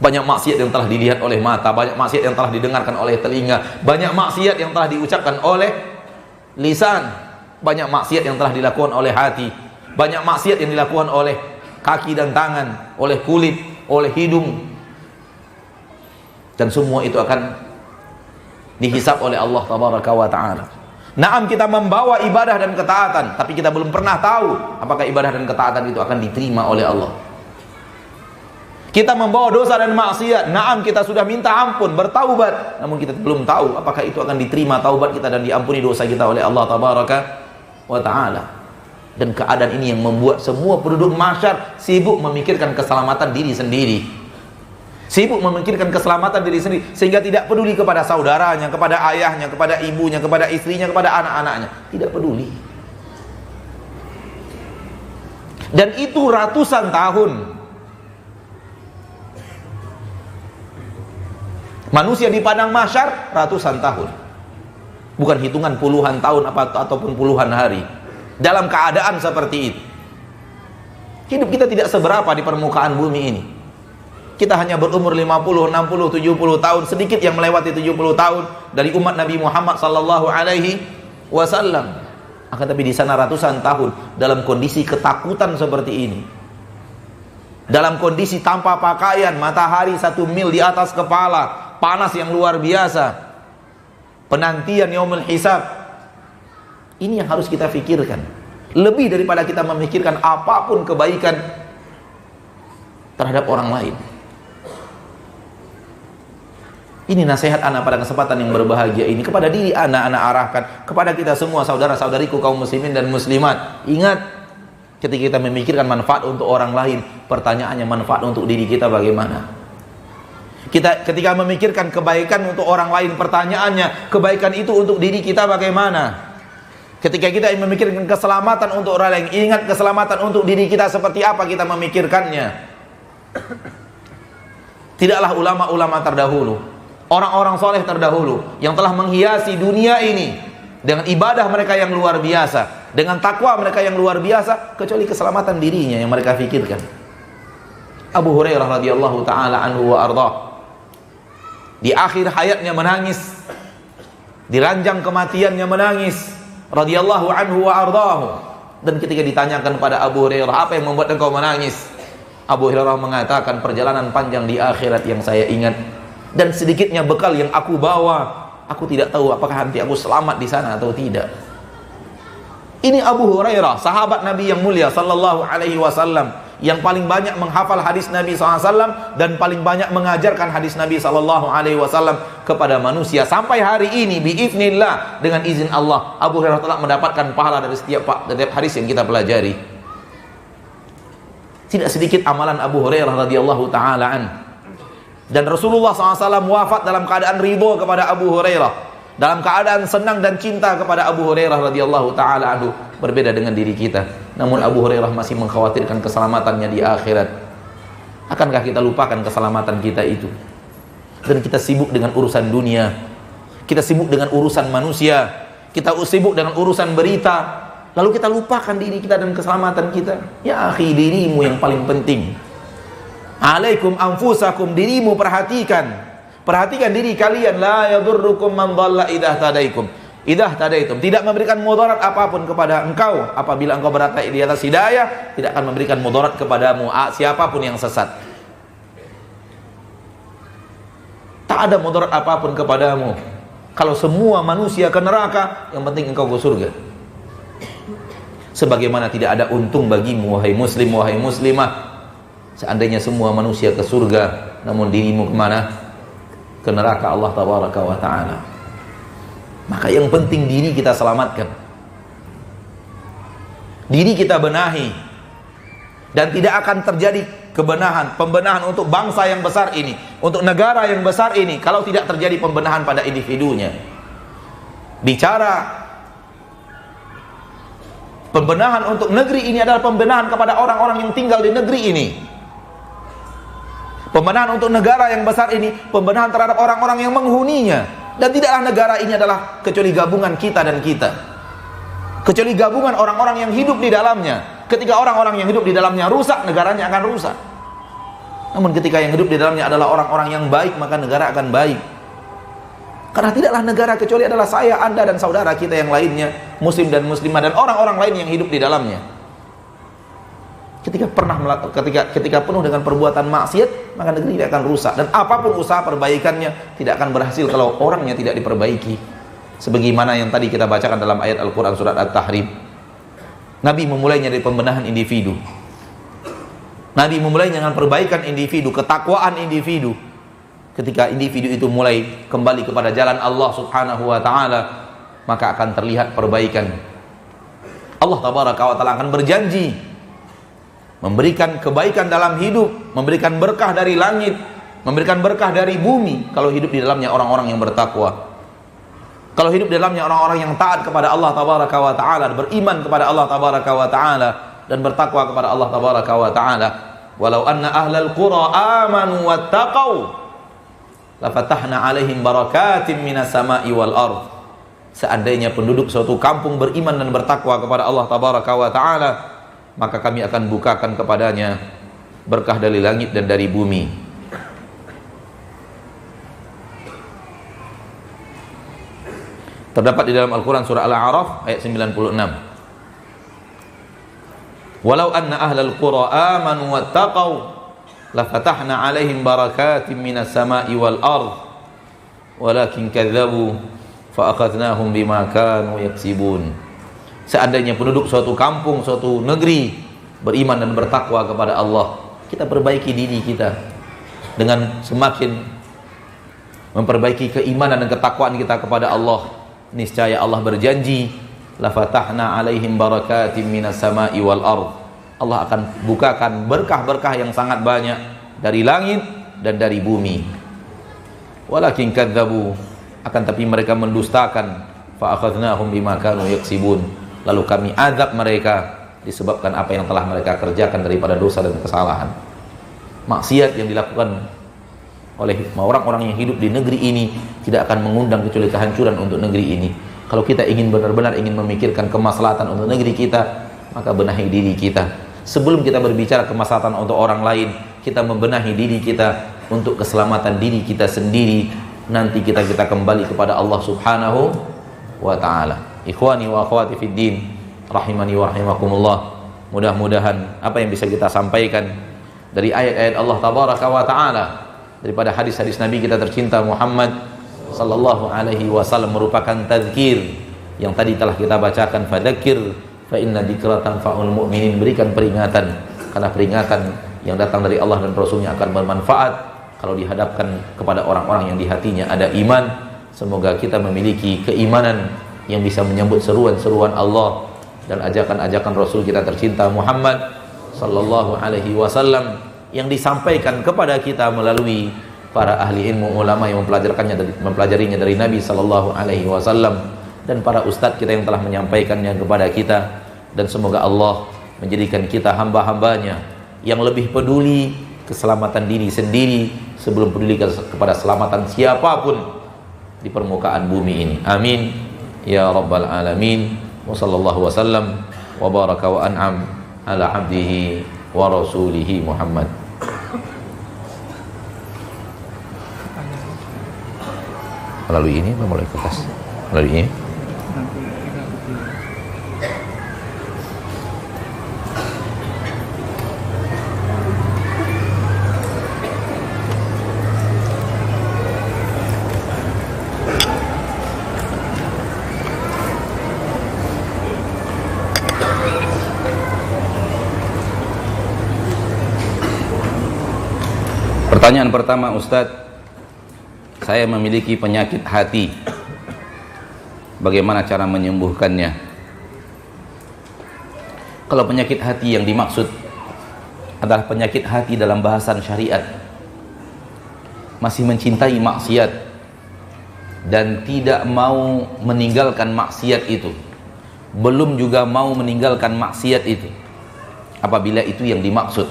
Banyak maksiat yang telah dilihat oleh mata, banyak maksiat yang telah didengarkan oleh telinga, banyak maksiat yang telah diucapkan oleh lisan, banyak maksiat yang telah dilakukan oleh hati, banyak maksiat yang dilakukan oleh kaki dan tangan, oleh kulit, oleh hidung, dan semua itu akan dihisab oleh Allah tabaraka wa ta'ala. Naam, kita membawa ibadah dan ketaatan, tapi kita belum pernah tahu apakah ibadah dan ketaatan itu akan diterima oleh Allah. Kita membawa dosa dan maksiat, naam, kita sudah minta ampun, bertaubat, namun kita belum tahu apakah itu akan diterima taubat kita dan diampuni dosa kita oleh Allah tabaraka wa ta'ala. Dan keadaan ini yang membuat semua penduduk mahsyar sibuk memikirkan keselamatan diri sendiri, sibuk memikirkan keselamatan diri sendiri, sehingga tidak peduli kepada saudaranya, kepada ayahnya, kepada ibunya, kepada istrinya, kepada anak-anaknya, tidak peduli. Dan itu ratusan tahun. Manusia di padang mahsyar ratusan tahun, bukan hitungan puluhan tahun ataupun puluhan hari. Dalam keadaan seperti itu, hidup kita tidak seberapa di permukaan bumi ini. Kita hanya berumur 50, 60, 70 tahun, sedikit yang melewati 70 tahun dari umat Nabi Muhammad sallallahu alaihi wasallam. Akan tapi di sana ratusan tahun dalam kondisi ketakutan seperti ini, dalam kondisi tanpa pakaian, matahari 1 mil di atas kepala, panas yang luar biasa, penantian yaumul hisab. Ini yang harus kita pikirkan, lebih daripada kita memikirkan apapun kebaikan terhadap orang lain. Ini nasihat anak pada kesempatan yang berbahagia ini kepada diri anak arahkan kepada kita semua, saudara-saudariku kaum muslimin dan muslimat. Ingat, ketika kita memikirkan manfaat untuk orang lain, pertanyaannya manfaat untuk diri kita bagaimana? Kita ketika memikirkan kebaikan untuk orang lain, pertanyaannya kebaikan itu untuk diri kita bagaimana? Ketika kita memikirkan keselamatan untuk orang lain, ingat keselamatan untuk diri kita seperti apa kita memikirkannya. Tidaklah ulama-ulama terdahulu orang-orang soleh terdahulu yang telah menghiasi dunia ini dengan ibadah mereka yang luar biasa, dengan takwa mereka yang luar biasa, kecuali keselamatan dirinya yang mereka fikirkan. Abu Hurairah radhiyallahu taala anhu wa ardhah di akhir hayatnya menangis, di ranjang kematiannya menangis radhiyallahu anhu wa ardhahu. Dan ketika ditanyakan pada Abu Hurairah, apa yang membuat engkau menangis? Abu Hurairah mengatakan, perjalanan panjang di akhirat yang saya ingat dan sedikitnya bekal yang aku bawa. Aku tidak tahu apakah nanti aku selamat di sana atau tidak. Ini Abu Hurairah, sahabat Nabi yang mulia sallallahu alaihi wasallam, yang paling banyak menghafal hadis Nabi SAW dan paling banyak mengajarkan hadis Nabi sallallahu alaihi wasallam kepada manusia. Sampai hari ini biiznillah, dengan izin Allah, Abu Hurairah telah mendapatkan pahala dari setiap hadis yang kita pelajari. Tidak sedikit amalan Abu Hurairah radhiyallahu taala an. Dan Rasulullah SAW wafat dalam keadaan ridho kepada Abu Hurairah, dalam keadaan senang dan cinta kepada Abu Hurairah radhiyallahu taala anhu. Berbeda dengan diri kita, namun Abu Hurairah masih mengkhawatirkan keselamatannya di akhirat. Akankah kita lupakan keselamatan kita itu dan kita sibuk dengan urusan dunia, kita sibuk dengan urusan manusia, kita sibuk dengan urusan berita, lalu kita lupakan diri kita dan keselamatan kita? Ya akhi, dirimu yang paling penting. Alaikum anfusakum, dirimu perhatikan diri kalian. La yadurrukum man dhalla idza tadaitum, tidak memberikan mudarat apapun kepada engkau apabila engkau berada di atas hidayah, tidak akan memberikan mudarat kepadamu siapapun yang sesat. Tak ada mudarat apapun kepadamu kalau semua manusia ke neraka, yang penting engkau ke surga. Sebagaimana tidak ada untung bagimu wahai muslim, wahai muslimah, seandainya semua manusia ke surga, namun dirimu kemana? Ke neraka Allah tabaraka wa ta'ala. Maka yang penting diri kita selamatkan, diri kita benahi, dan tidak akan terjadi pembenahan untuk bangsa yang besar ini, untuk negara yang besar ini, kalau tidak terjadi pembenahan pada individunya. Bicara pembenahan untuk negeri ini adalah pembenahan kepada orang-orang yang tinggal di negeri ini. Pembenahan untuk negara yang besar ini, pembenahan terhadap orang-orang yang menghuninya. Dan tidaklah negara ini adalah kecuali gabungan kita dan kita, kecuali gabungan orang-orang yang hidup di dalamnya. Ketika orang-orang yang hidup di dalamnya rusak, negaranya akan rusak. Namun ketika yang hidup di dalamnya adalah orang-orang yang baik, maka negara akan baik. Karena tidaklah negara kecuali adalah saya, anda, dan saudara kita yang lainnya, muslim dan muslimah, dan orang-orang lain yang hidup di dalamnya. Ketika penuh dengan perbuatan maksiat, maka negeri tidak akan rusak, dan apapun usaha perbaikannya tidak akan berhasil kalau orangnya tidak diperbaiki. Sebagaimana yang tadi kita bacakan dalam ayat Al-Quran surat At-Tahrim, Nabi memulainya dari pembenahan individu. Nabi memulainya dengan perbaikan individu, ketakwaan individu. Ketika individu itu mulai kembali kepada jalan Allah subhanahu wa ta'ala, maka akan terlihat perbaikan. Allah tabaraka wa ta'ala akan berjanji memberikan kebaikan dalam hidup, memberikan berkah dari langit, memberikan berkah dari bumi, kalau hidup di dalamnya orang-orang yang bertakwa, kalau hidup di dalamnya orang-orang yang taat kepada Allah tabaraka wa ta'ala, beriman kepada Allah tabaraka wa ta'ala, dan bertakwa kepada Allah tabaraka wa ta'ala. Walau anna ahlal qura amanu wattaqau lafatahna alaihim barakatim minas sama'i wal ardh. Seandainya penduduk suatu kampung beriman dan bertakwa kepada Allah tabaraka wa ta'ala, maka kami akan bukakan kepadanya berkah dari langit dan dari bumi. Terdapat di dalam Al-Quran surah Al-A'raf ayat 96. Walau anna ahlal qura amanu wattaqau lafatahna alaihim barakatim minas sama'i wal ardh walakin kadzabu fa akhadnahum bima kanu yaksibun. Seandainya penduduk suatu kampung, suatu negeri beriman dan bertakwa kepada Allah, kita perbaiki diri kita dengan semakin memperbaiki keimanan dan ketakwaan kita kepada Allah. Niscaya Allah berjanji, la fatahna alaihim barakatim minas sama'i wal ardh. Allah akan bukakan berkah-berkah yang sangat banyak dari langit dan dari bumi. Walakin kadzabu, akan tapi mereka mendustakan, fa akhadnahum bima kanu yaksibun. Lalu kami azab mereka disebabkan apa yang telah mereka kerjakan daripada dosa dan kesalahan. Maksiat yang dilakukan oleh orang-orang yang hidup di negeri ini tidak akan mengundang kecuali kehancuran untuk negeri ini. Kalau kita ingin benar-benar ingin memikirkan kemaslahatan untuk negeri kita, maka benahi diri kita. Sebelum kita berbicara kemaslahatan untuk orang lain, kita membenahi diri kita untuk keselamatan diri kita sendiri. Nanti kita kembali kepada Allah Subhanahu wa ta'ala. Ikhwani wa akhwati fid din, rahimani wa rahimakumullah. Mudah-mudahan apa yang bisa kita sampaikan dari ayat-ayat Allah tabaraka wa ta'ala, daripada hadis-hadis Nabi kita tercinta Muhammad sallallahu alaihi wasallam merupakan tazkir yang tadi telah kita bacakan. Fadzakir fa inna dzikra tanfa'ul mu'minin, berikan peringatan karena peringatan yang datang dari Allah dan Rasulnya akan bermanfaat kalau dihadapkan kepada orang-orang yang di hatinya ada iman. Semoga kita memiliki keimanan yang bisa menyambut seruan-seruan Allah dan ajakan-ajakan Rasul kita tercinta Muhammad sallallahu alaihi wasallam yang disampaikan kepada kita melalui para ahli ilmu ulama yang mempelajarinya dari Nabi sallallahu alaihi wasallam, dan para ustadz kita yang telah menyampaikannya kepada kita. Dan semoga Allah menjadikan kita hamba-hambanya yang lebih peduli keselamatan diri sendiri sebelum peduli kepada keselamatan siapapun di permukaan bumi ini. Amin ya rabbal alamin. Wa sallallahu wasallam wa baraka wa an'am ala abdihi wa rasulihi Muhammad. Melalui ini, melalui kertas, melalui ini. Pertanyaan pertama, Ustadz, saya memiliki penyakit hati. Bagaimana cara menyembuhkannya? Kalau penyakit hati yang dimaksud adalah penyakit hati dalam bahasan syariat, masih mencintai maksiat dan tidak mau meninggalkan maksiat itu, belum juga mau meninggalkan maksiat itu, apabila itu yang dimaksud,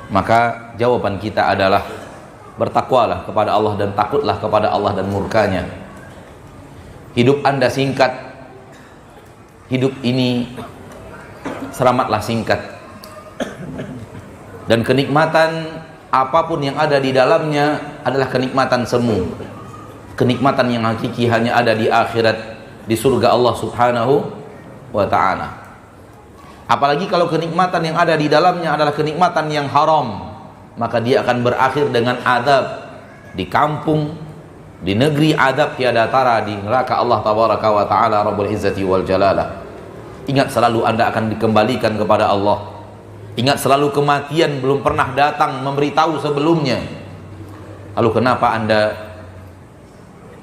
maka jawaban kita adalah bertakwalah kepada Allah dan takutlah kepada Allah dan murkanya. Hidup Anda singkat, hidup ini selamatlah singkat, dan kenikmatan apapun yang ada di dalamnya adalah kenikmatan semu. Kenikmatan yang hakiki hanya ada di akhirat, di surga Allah Subhanahu wa ta'ala. Apalagi kalau kenikmatan yang ada di dalamnya adalah kenikmatan yang haram, maka dia akan berakhir dengan adab di kampung, di negeri adab tiada tara, di neraka Allah tabaraka wa ta'ala Rabbul Izzati wal Jalalah. Ingat selalu Anda akan dikembalikan kepada Allah. Ingat selalu kematian belum pernah datang memberitahu sebelumnya. Lalu kenapa Anda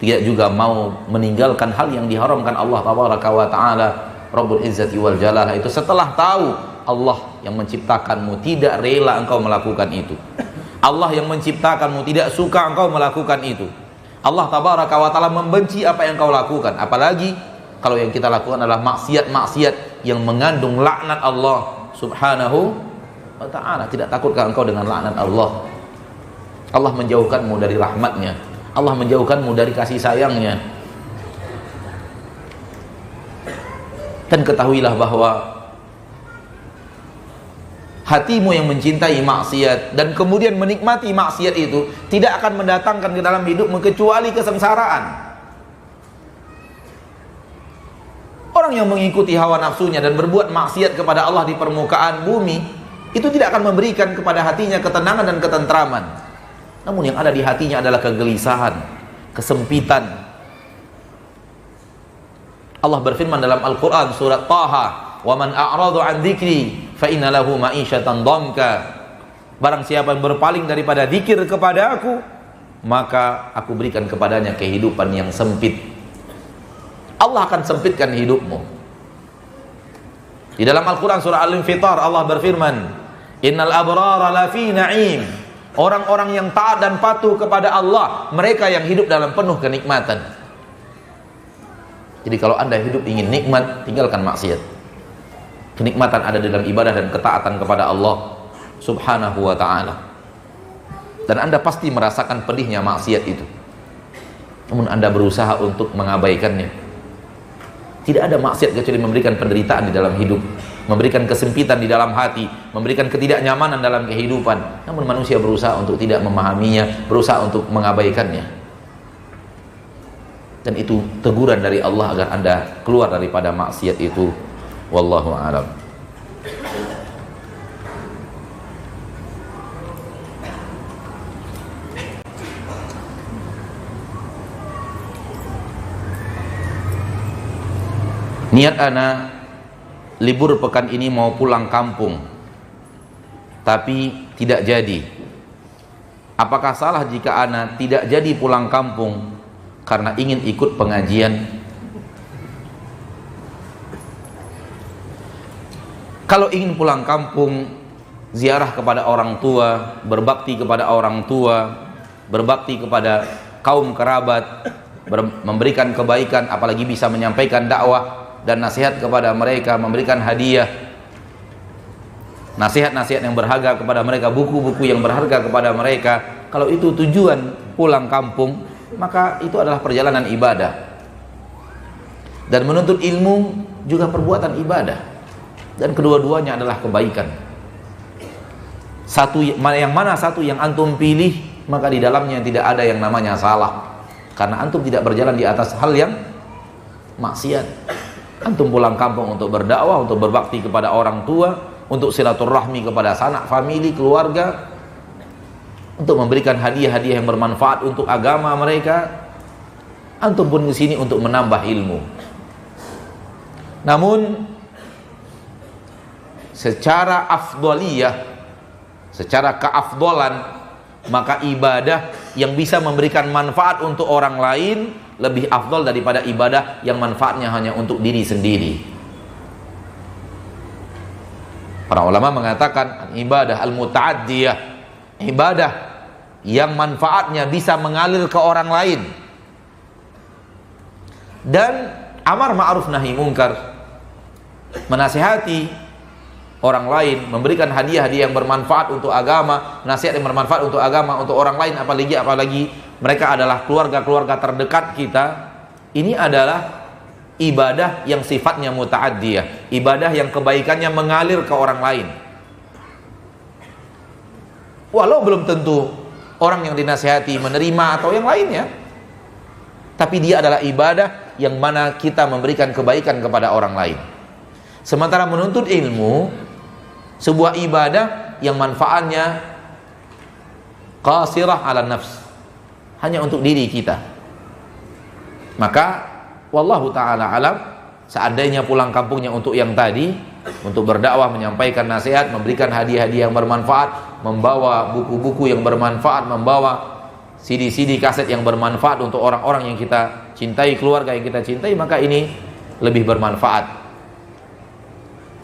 tidak juga mau meninggalkan hal yang diharamkan Allah tabaraka wa ta'ala Rabbul Izzati wal Jalalah itu, setelah tahu Allah yang menciptakanmu tidak rela engkau melakukan itu. Allah yang menciptakanmu tidak suka engkau melakukan itu. Allah tabaraka wa ta'ala membenci apa yang engkau lakukan. Apalagi kalau yang kita lakukan adalah maksiat-maksiat yang mengandung laknat Allah Subhanahu wa ta'ala. Tidak takutkah engkau dengan laknat Allah? Allah menjauhkanmu dari rahmatnya, Allah menjauhkanmu dari kasih sayangnya. Dan ketahuilah bahwa hatimu yang mencintai maksiat dan kemudian menikmati maksiat itu tidak akan mendatangkan ke dalam hidupmu kecuali kesengsaraan. Orang yang mengikuti hawa nafsunya dan berbuat maksiat kepada Allah di permukaan bumi itu tidak akan memberikan kepada hatinya ketenangan dan ketentraman. Namun yang ada di hatinya adalah kegelisahan, kesempitan. Allah berfirman dalam Al-Quran surat Taha, wa man a'radu an dzikri fa inna lahu ma'isyatan dhanka. Barang siapa yang berpaling daripada zikir kepada aku, maka aku berikan kepadanya kehidupan yang sempit. Allah akan sempitkan hidupmu. Di dalam Al-Quran surah Al-Infitar Allah berfirman, innal abrara lafi na'im. Orang-orang yang taat dan patuh kepada Allah, mereka yang hidup dalam penuh kenikmatan. Jadi kalau Anda hidup ingin nikmat, tinggalkan maksiat. Kenikmatan ada dalam ibadah dan ketaatan kepada Allah Subhanahu wa ta'ala. dan Anda pasti merasakan pedihnya maksiat itu, namun Anda berusaha untuk mengabaikannya. Tidak ada maksiat kecuali memberikan penderitaan di dalam hidup, memberikan kesempitan di dalam hati, memberikan ketidaknyamanan dalam kehidupan. Namun manusia berusaha untuk tidak memahaminya, berusaha untuk mengabaikannya. Dan itu teguran dari Allah agar Anda keluar daripada maksiat itu. Wallahu a'lam. Niat ana libur pekan ini mau pulang kampung, tapi tidak jadi. Apakah salah jika ana tidak jadi pulang kampung karena ingin ikut pengajian? Kalau ingin pulang kampung, ziarah kepada orang tua, berbakti kepada orang tua, berbakti kepada kaum kerabat, memberikan kebaikan, apalagi bisa menyampaikan dakwah dan nasihat kepada mereka, memberikan hadiah, nasihat-nasihat yang berharga kepada mereka, buku-buku yang berharga kepada mereka. Kalau itu tujuan pulang kampung, maka itu adalah perjalanan ibadah. Dan menuntut ilmu juga perbuatan ibadah, dan kedua-duanya adalah kebaikan. Yang mana satu yang antum pilih, maka di dalamnya tidak ada yang namanya salah, karena antum tidak berjalan di atas hal yang maksiat. Antum pulang kampung untuk berdakwah, untuk berbakti kepada orang tua, untuk silaturahmi kepada sanak famili, keluarga, untuk memberikan hadiah-hadiah yang bermanfaat untuk agama mereka. Antum pun di sini untuk menambah ilmu. Namun secara afdaliyah, secara keafdalan, maka ibadah yang bisa memberikan manfaat untuk orang lain lebih afdal daripada ibadah yang manfaatnya hanya untuk diri sendiri. Para ulama mengatakan ibadah al-muta'addiyah, ibadah yang manfaatnya bisa mengalir ke orang lain, dan amar ma'ruf nahi mungkar, menasihati orang lain, memberikan hadiah-hadiah yang bermanfaat untuk agama, nasihat yang bermanfaat untuk agama, untuk orang lain, apalagi mereka adalah keluarga-keluarga terdekat kita. Ini adalah ibadah yang sifatnya muta'addiyah, ibadah yang kebaikannya mengalir ke orang lain. Walau belum tentu orang yang dinasihati menerima atau yang lainnya, tapi dia adalah ibadah yang mana kita memberikan kebaikan kepada orang lain. Sementara menuntut ilmu, sebuah ibadah yang manfaatnya qasirah ala nafs, hanya untuk diri kita. Maka wallahu ta'ala alam, seandainya pulang kampungnya untuk yang tadi, untuk berdakwah, menyampaikan nasihat, memberikan hadiah-hadiah yang bermanfaat, membawa buku-buku yang bermanfaat, membawa CD-CD kaset yang bermanfaat untuk orang-orang yang kita cintai, keluarga yang kita cintai, maka ini lebih bermanfaat.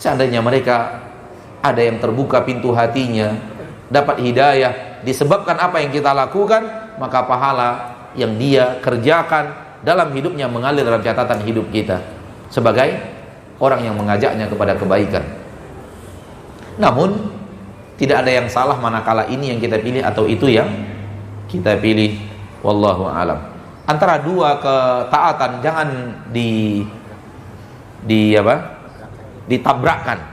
Seandainya mereka ada yang terbuka pintu hatinya, dapat hidayah disebabkan apa yang kita lakukan, maka pahala yang dia kerjakan dalam hidupnya mengalir dalam catatan hidup kita sebagai orang yang mengajaknya kepada kebaikan. Namun tidak ada yang salah manakala ini yang kita pilih atau itu yang kita pilih. Wallahu alam. Antara dua ketaatan jangan ditabrakkan.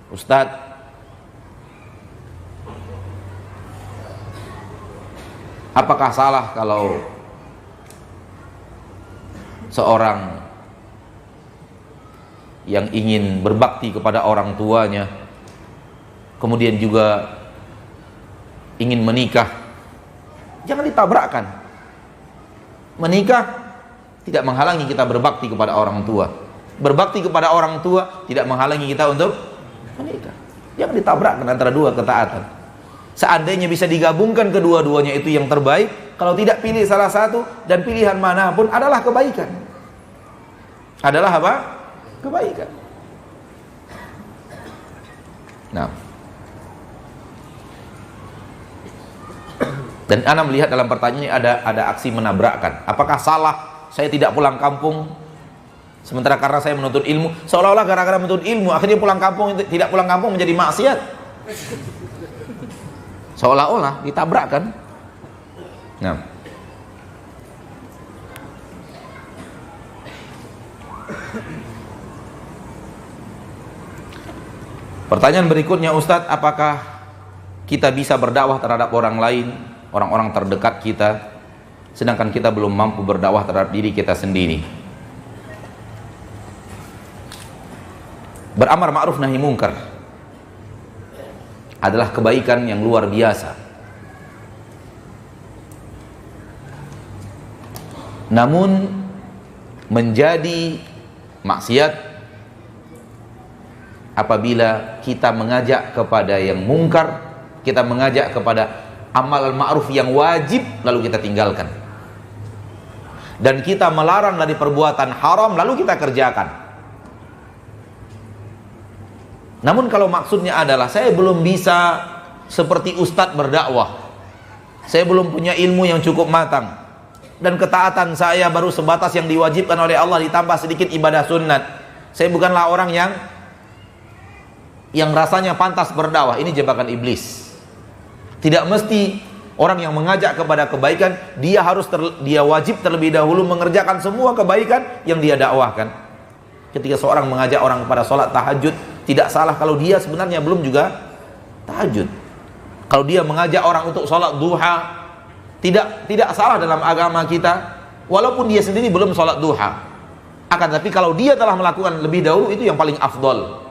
Ustadz, apakah salah kalau seorang yang ingin berbakti kepada orang tuanya, kemudian juga ingin menikah? Jangan ditabrakkan. Menikah tidak menghalangi kita berbakti kepada orang tua. Berbakti kepada orang tua tidak menghalangi kita untuk menikah. Jangan ditabrakkan antara dua ketaatan. Seandainya bisa digabungkan kedua-duanya, itu yang terbaik. Kalau tidak, pilih salah satu, dan pilihan manapun adalah kebaikan. Adalah apa? Kebaikan. Nah, dan ana melihat dalam pertanyaan ini ada aksi menabrakkan. Apakah salah saya tidak pulang kampung sementara karena saya menuntut ilmu? Seolah-olah gara-gara menuntut ilmu akhirnya pulang kampung, tidak pulang kampung menjadi maksiat. Seolah-olah ditabrakkan. Nah, pertanyaan berikutnya, Ustadz, apakah kita bisa berdakwah terhadap orang lain, orang-orang terdekat kita, sedangkan kita belum mampu berdakwah terhadap diri kita sendiri? Beramar ma'ruf nahi mungkar adalah kebaikan yang luar biasa. Namun menjadi maksiat apabila kita mengajak kepada yang mungkar, kita mengajak kepada amal ma'ruf yang wajib lalu kita tinggalkan, dan kita melarang dari perbuatan haram lalu kita kerjakan. Namun kalau maksudnya adalah saya belum bisa seperti ustadz berdakwah, saya belum punya ilmu yang cukup matang, dan ketaatan saya baru sebatas yang diwajibkan oleh Allah ditambah sedikit ibadah sunat, saya bukanlah orang yang rasanya pantas berdakwah. Ini jebakan iblis. Tidak mesti orang yang mengajak kepada kebaikan dia wajib terlebih dahulu mengerjakan semua kebaikan yang dia dakwahkan. Ketika seorang mengajak orang kepada sholat tahajud, tidak salah kalau dia sebenarnya belum juga tahajud. Kalau dia mengajak orang untuk sholat duha, tidak salah dalam agama kita, walaupun dia sendiri belum sholat duha. Akan tapi kalau dia telah melakukan lebih dahulu, itu yang paling afdol.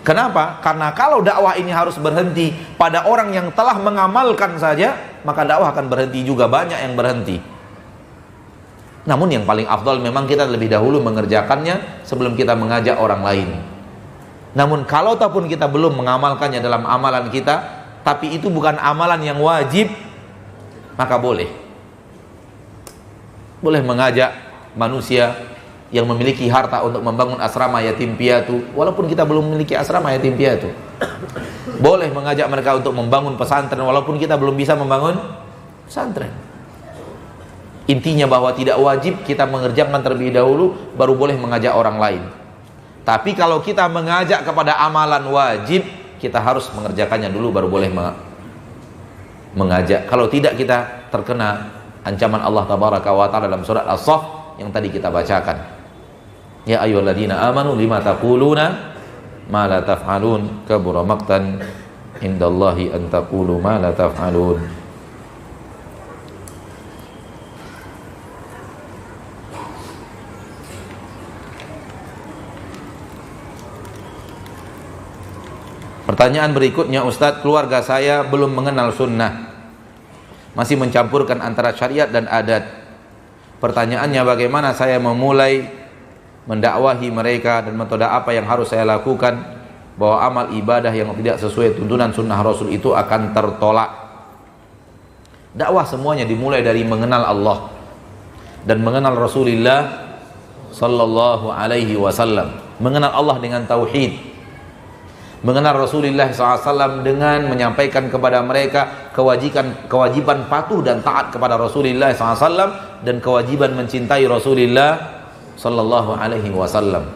Kenapa? Karena kalau dakwah ini harus berhenti pada orang yang telah mengamalkan saja, maka dakwah akan berhenti juga, banyak yang berhenti. Namun yang paling afdal memang kita lebih dahulu mengerjakannya sebelum kita mengajak orang lain. Namun kalau ataupun kita belum mengamalkannya dalam amalan kita, tapi itu bukan amalan yang wajib, maka boleh mengajak manusia yang memiliki harta untuk membangun asrama yatim piatu, walaupun kita belum memiliki asrama yatim piatu. Boleh mengajak mereka untuk membangun pesantren, walaupun kita belum bisa membangun pesantren. Intinya bahwa tidak wajib kita mengerjakan terlebih dahulu, baru boleh mengajak orang lain. Tapi kalau kita mengajak kepada amalan wajib, kita harus mengerjakannya dulu, baru boleh mengajak. Kalau tidak, kita terkena ancaman Allah Tabaraka wa Ta'ala dalam surat As-Saff yang tadi kita bacakan. Ya ayyuhalladzina amanu lima taquluna ma la taf'alun, kabura maqtan indallahi an taqulu ma la taf'alun. Pertanyaan berikutnya, Ustadz, keluarga saya belum mengenal sunnah, masih mencampurkan antara syariat dan adat. Pertanyaannya, bagaimana saya memulai mendakwahi mereka dan metode apa yang harus saya lakukan, bahwa amal ibadah yang tidak sesuai tuntunan sunnah Rasul itu akan tertolak. Dakwah semuanya dimulai dari mengenal Allah dan mengenal Rasulullah sallallahu alaihi wasallam, mengenal Allah dengan tauhid, mengenal Rasulullah SAW dengan menyampaikan kepada mereka kewajiban patuh dan taat kepada Rasulullah SAW, dan kewajiban mencintai Rasulullah Sallallahu Alaihi Wasallam.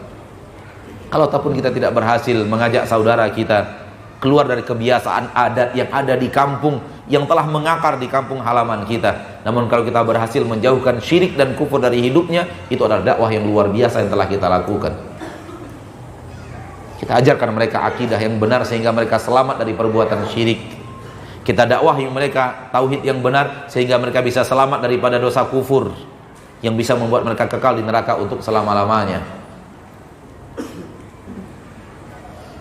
Kalau ataupun kita tidak berhasil mengajak saudara kita keluar dari kebiasaan adat yang ada di kampung, yang telah mengakar di kampung halaman kita, namun kalau kita berhasil menjauhkan syirik dan kufur dari hidupnya, itu adalah dakwah yang luar biasa yang telah kita lakukan. Kita ajarkan mereka akidah yang benar sehingga mereka selamat dari perbuatan syirik. Kita dakwahi mereka tauhid yang benar sehingga mereka bisa selamat daripada dosa kufur yang bisa membuat mereka kekal di neraka untuk selama-lamanya.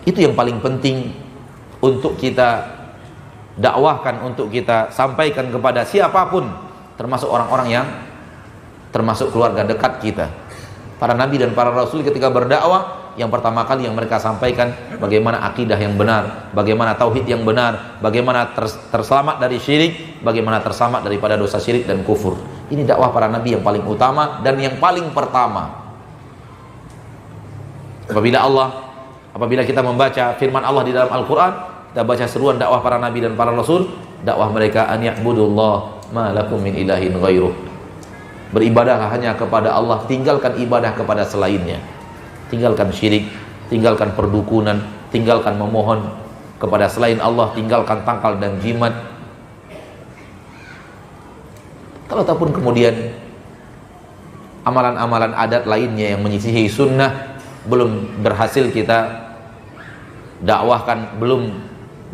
Itu yang paling penting untuk kita dakwahkan, untuk kita sampaikan kepada siapapun, termasuk orang-orang yang termasuk keluarga dekat kita. Para nabi dan para rasul ketika berdakwah, yang pertama kali yang mereka sampaikan bagaimana akidah yang benar, bagaimana tauhid yang benar, bagaimana terselamat dari syirik, bagaimana terselamat daripada dosa syirik dan kufur. Ini dakwah para nabi yang paling utama dan yang paling pertama. Apabila kita membaca firman Allah di dalam Al-Quran, kita baca seruan dakwah para nabi dan para rasul, dakwah mereka an ya'budullah ma lakum min ilahin ghairuh. Beribadahlah hanya kepada Allah, tinggalkan ibadah kepada selainnya. Tinggalkan syirik, tinggalkan perdukunan, tinggalkan memohon kepada selain Allah, tinggalkan tangkal dan jimat. Kalau ataupun kemudian amalan-amalan adat lainnya yang menyisihi sunnah belum berhasil kita dakwahkan, belum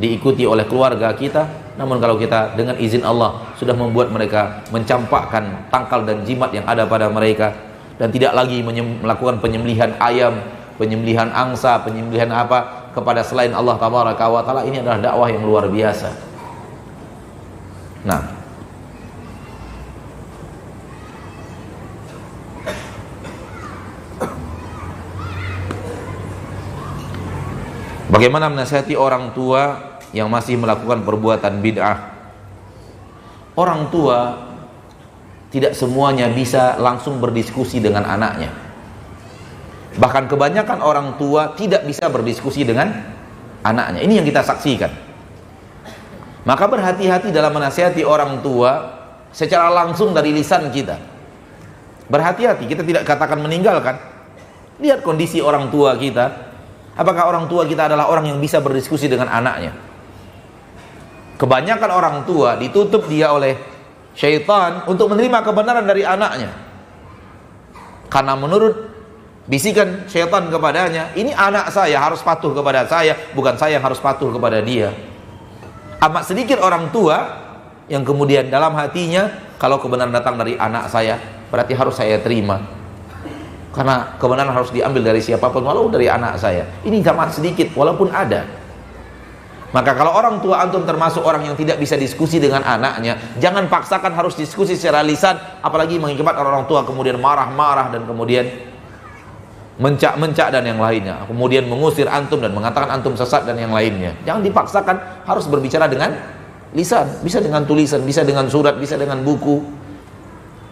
diikuti oleh keluarga kita, namun kalau kita dengan izin Allah sudah membuat mereka mencampakkan tangkal dan jimat yang ada pada mereka, dan tidak lagi melakukan penyembelihan ayam, penyembelihan angsa, penyembelihan apa kepada selain Allah tabaraka wa taala, ini adalah dakwah yang luar biasa. Nah, bagaimana menasihati orang tua yang masih melakukan perbuatan bid'ah? Orang tua tidak semuanya bisa langsung berdiskusi dengan anaknya. Bahkan kebanyakan orang tua tidak bisa berdiskusi dengan anaknya. Ini yang kita saksikan. Maka berhati-hati dalam menasihati orang tua secara langsung dari lisan kita. Berhati-hati, kita tidak katakan meninggalkan. Lihat kondisi orang tua kita. Apakah orang tua kita adalah orang yang bisa berdiskusi dengan anaknya? Kebanyakan orang tua ditutup dia oleh syaitan untuk menerima kebenaran dari anaknya. Karena menurut bisikan syaitan kepadanya, ini anak saya harus patuh kepada saya, bukan saya yang harus patuh kepada dia. Amat sedikit orang tua yang kemudian dalam hatinya, kalau kebenaran datang dari anak saya, berarti harus saya terima. Karena kebenaran harus diambil dari siapapun, walau dari anak saya. Ini amat sedikit, walaupun ada. Maka kalau orang tua antum termasuk orang yang tidak bisa diskusi dengan anaknya, jangan paksakan harus diskusi secara lisan, apalagi mengakibatkan orang tua kemudian marah-marah dan kemudian mencak-mencak dan yang lainnya, kemudian mengusir antum dan mengatakan antum sesat dan yang lainnya. Jangan dipaksakan harus berbicara dengan lisan. Bisa dengan tulisan, bisa dengan surat, bisa dengan buku,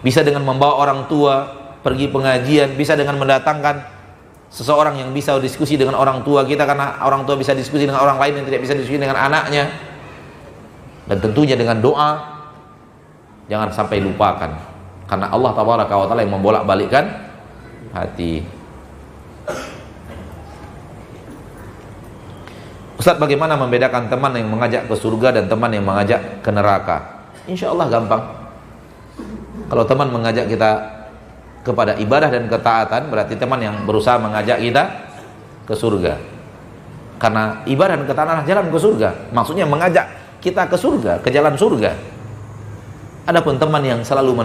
bisa dengan membawa orang tua pergi pengajian, bisa dengan mendatangkan seseorang yang bisa diskusi dengan orang tua kita, karena orang tua bisa diskusi dengan orang lain yang tidak bisa diskusi dengan anaknya. Dan tentunya dengan doa. Jangan sampai lupakan, karena Allah tabaraka wa taala yang membolak-balikkan hati. Ustaz, bagaimana membedakan teman yang mengajak ke surga dan teman yang mengajak ke neraka? Insya Allah gampang. Kalau teman mengajak kita kepada ibadah dan ketaatan, berarti teman yang berusaha mengajak kita ke surga. Karena ibadah dan ketaatan adalah jalan ke surga. Maksudnya mengajak kita ke surga, ke jalan surga. Adapun teman yang selalu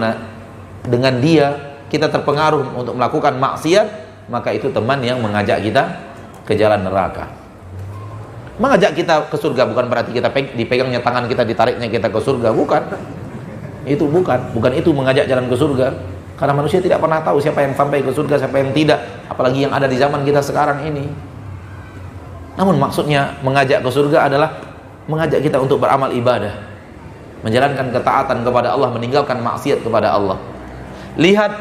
dengan dia kita terpengaruh untuk melakukan maksiat, maka itu teman yang mengajak kita ke jalan neraka. Mengajak kita ke surga bukan berarti kita dipegangnya tangan kita, ditariknya kita ke surga, bukan. Itu bukan itu mengajak jalan ke surga. Karena manusia tidak pernah tahu siapa yang sampai ke surga, siapa yang tidak, apalagi yang ada di zaman kita sekarang ini. Namun maksudnya mengajak ke surga adalah mengajak kita untuk beramal ibadah, menjalankan ketaatan kepada Allah, meninggalkan maksiat kepada Allah. Lihat,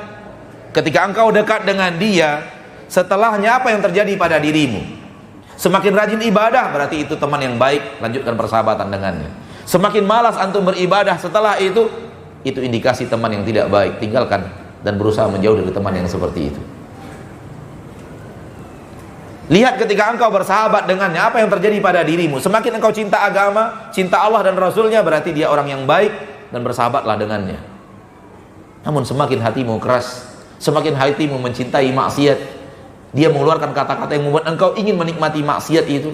ketika engkau dekat dengan dia, setelahnya apa yang terjadi pada dirimu? Semakin rajin ibadah, berarti itu teman yang baik, lanjutkan persahabatan dengannya. Semakin malas antum beribadah setelah itu indikasi teman yang tidak baik, tinggalkan dan berusaha menjauh dari teman yang seperti itu. Lihat ketika engkau bersahabat dengannya, apa yang terjadi pada dirimu? Semakin engkau cinta agama, cinta Allah dan Rasulnya, berarti dia orang yang baik, dan bersahabatlah dengannya. Namun semakin hatimu keras, semakin hatimu mencintai maksiat, dia mengeluarkan kata-kata yang membuat engkau ingin menikmati maksiat itu,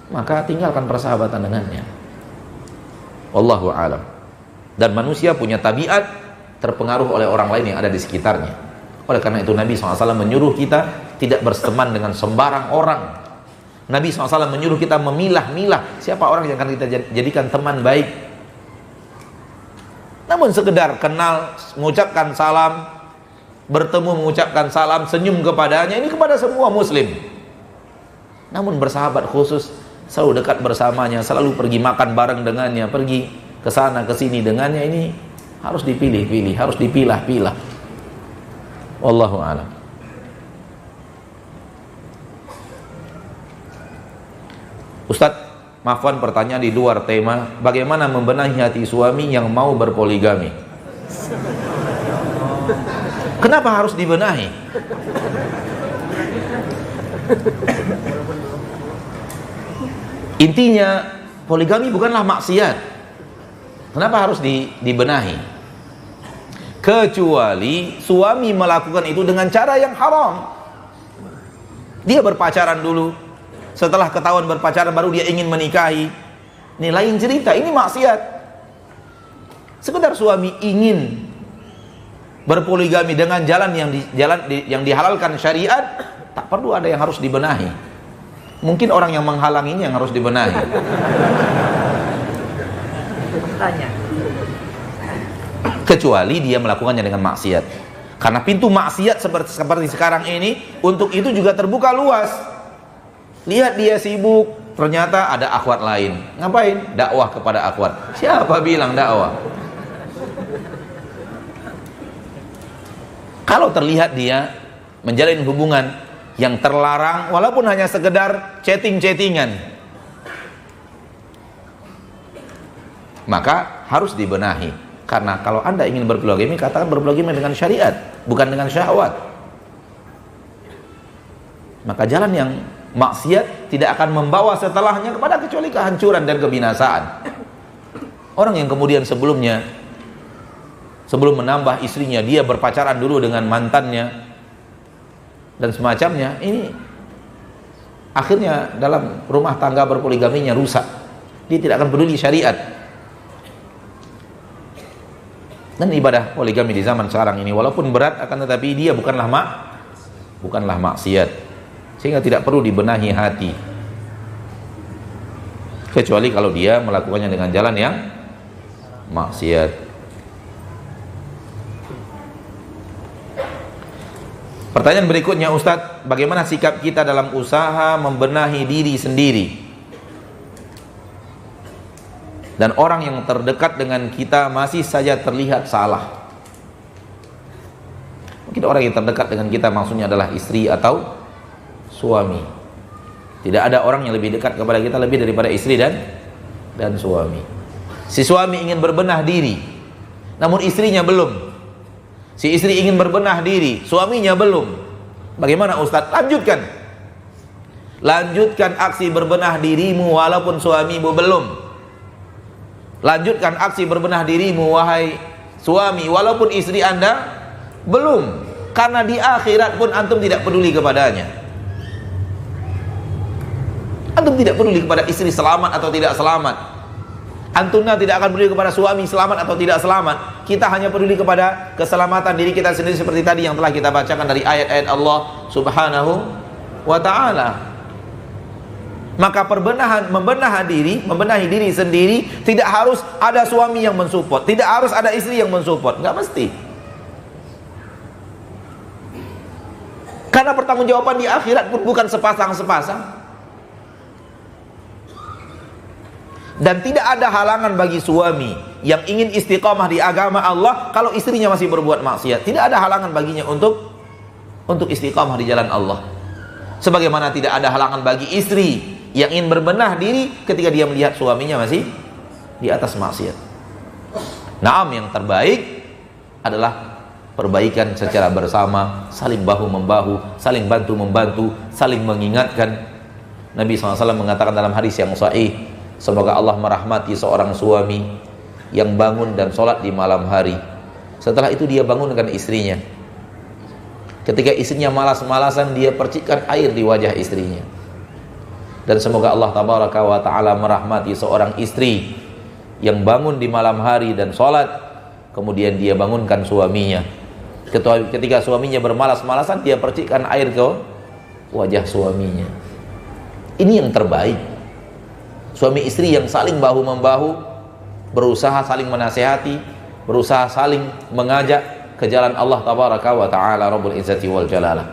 maka tinggalkan persahabatan dengannya. Wallahu a'lam. Dan manusia punya tabiat terpengaruh oleh orang lain yang ada di sekitarnya. Oleh karena itu Nabi SAW menyuruh kita tidak berteman dengan sembarang orang. Nabi SAW menyuruh kita memilah-milah siapa orang yang akan kita jadikan teman baik. Namun sekedar kenal, mengucapkan salam, bertemu mengucapkan salam, senyum kepadanya, ini kepada semua muslim. Namun bersahabat khusus, selalu dekat bersamanya, selalu pergi makan bareng dengannya, pergi ke sana ke sini dengannya, ini harus dipilih-pilih, harus dipilah-pilah. Wallahu a'lam. Ustadz, maafkan pertanyaan di luar tema. Bagaimana membenahi hati suami yang mau berpoligami? Kenapa harus dibenahi? Intinya poligami bukanlah maksiat. Kenapa harus dibenahi? Kecuali suami melakukan itu dengan cara yang haram. Dia berpacaran dulu, setelah ketahuan berpacaran baru dia ingin menikahi. Ini lain cerita, ini maksiat. Sekedar suami ingin berpoligami dengan jalan yang dihalalkan syariat, tak perlu ada yang harus dibenahi. Mungkin orang yang menghalanginya yang harus dibenahi. Tanya. Kecuali dia melakukannya dengan maksiat. Karena pintu maksiat seperti sekarang ini, untuk itu juga terbuka luas. Lihat dia sibuk, ternyata ada akhwat lain. Ngapain? Dakwah kepada akhwat. Siapa bilang dakwah? Kalau terlihat dia menjalin hubungan yang terlarang, walaupun hanya sekedar chatting-chattingan, maka harus dibenahi. Karena kalau Anda ingin berpoligami, katakan berpoligami dengan syariat, bukan dengan syahwat. Maka jalan yang maksiat tidak akan membawa setelahnya kepada kecuali kehancuran dan kebinasaan. Orang yang kemudian sebelum menambah istrinya, dia berpacaran dulu dengan mantannya dan semacamnya, ini akhirnya dalam rumah tangga berpoligaminya rusak. Dia tidak akan peduli syariat. Dan ibadah poligami di zaman sekarang ini walaupun berat, akan tetapi dia bukanlah maksiat, sehingga tidak perlu dibenahi hati, kecuali kalau dia melakukannya dengan jalan yang maksiat. Pertanyaan berikutnya, Ustadz, bagaimana sikap kita dalam usaha membenahi diri sendiri dan orang yang terdekat dengan kita masih saja terlihat salah? Mungkin orang yang terdekat dengan kita maksudnya adalah istri atau suami. Tidak ada orang yang lebih dekat kepada kita lebih daripada istri dan suami. Si suami ingin berbenah diri, namun istrinya belum. Si istri ingin berbenah diri, suaminya belum. Bagaimana Ustadz? Lanjutkan aksi berbenah dirimu walaupun suamimu belum. Lanjutkan aksi berbenah dirimu wahai suami walaupun istri Anda belum. Karena di akhirat pun antum tidak peduli kepadanya. Antum tidak peduli kepada istri selamat atau tidak selamat. Antum tidak akan peduli kepada suami selamat atau tidak selamat. Kita hanya peduli kepada keselamatan diri kita sendiri, seperti tadi yang telah kita bacakan dari ayat-ayat Allah Subhanahu wa ta'ala. Maka membenahi diri sendiri tidak harus ada suami yang mensupport, tidak harus ada istri yang mensupport, nggak mesti. Karena pertanggungjawaban di akhirat pun bukan sepasang-sepasang. Dan tidak ada halangan bagi suami yang ingin istiqamah di agama Allah kalau istrinya masih berbuat maksiat. Tidak ada halangan baginya untuk istiqamah di jalan Allah. Sebagaimana tidak ada halangan bagi istri yang ingin berbenah diri ketika dia melihat suaminya masih di atas maksiat. Naam, yang terbaik adalah perbaikan secara bersama, saling bahu-membahu, saling bantu-membantu, saling mengingatkan. Nabi SAW mengatakan dalam hadis yang sahih, semoga Allah merahmati seorang suami yang bangun dan sholat di malam hari. Setelah itu dia bangun dengan istrinya. Ketika istrinya malas-malasan, dia percikkan air di wajah istrinya. Dan semoga Allah tabaraka wa ta'ala merahmati seorang istri yang bangun di malam hari dan sholat, kemudian dia bangunkan suaminya. Ketika suaminya bermalas-malasan, dia percikkan air ke wajah suaminya. Ini yang terbaik. Suami istri yang saling bahu-membahu, berusaha saling menasihati, berusaha saling mengajak ke jalan Allah tabaraka wa ta'ala Rabbul Izzati wal Jalalah.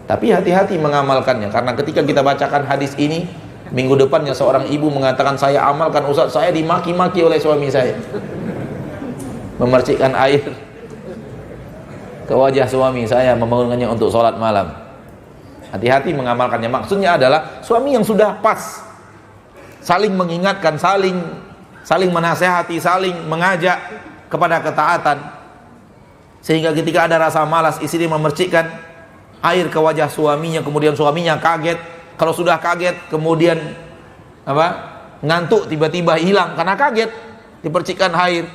Tapi hati-hati mengamalkannya, karena ketika kita bacakan hadis ini, minggu depannya seorang ibu mengatakan, saya amalkan Ustaz, saya dimaki-maki oleh suami saya. Memercikkan air ke wajah suami saya, membangunkannya untuk sholat malam. Hati-hati mengamalkannya. Maksudnya adalah suami yang sudah pas, saling mengingatkan, saling menasehati, saling mengajak kepada ketaatan, sehingga ketika ada rasa malas, istri memercikkan air ke wajah suaminya, kemudian suaminya kaget. Kalau sudah kaget, kemudian ngantuk, tiba-tiba hilang karena kaget dipercikkan air.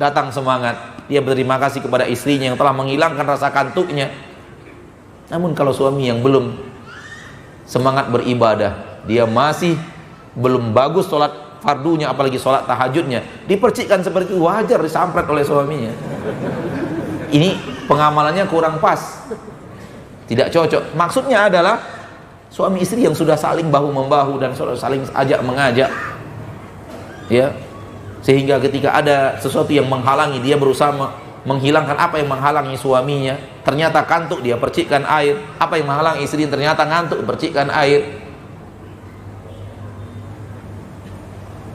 Datang semangat, dia berterima kasih kepada istrinya yang telah menghilangkan rasa kantuknya. Namun kalau suami yang belum semangat beribadah, dia masih belum bagus sholat fardunya, apalagi sholat tahajudnya, dipercikkan seperti itu, wajar disampret oleh suaminya. Ini pengamalannya kurang pas, tidak cocok. Maksudnya adalah suami istri yang sudah saling bahu-membahu dan saling ajak mengajak, ya, sehingga ketika ada sesuatu yang menghalangi, dia berusaha menghilangkan apa yang menghalangi suaminya. Ternyata kantuk, dia percikkan air. Apa yang menghalangi istri, ternyata ngantuk, percikkan air.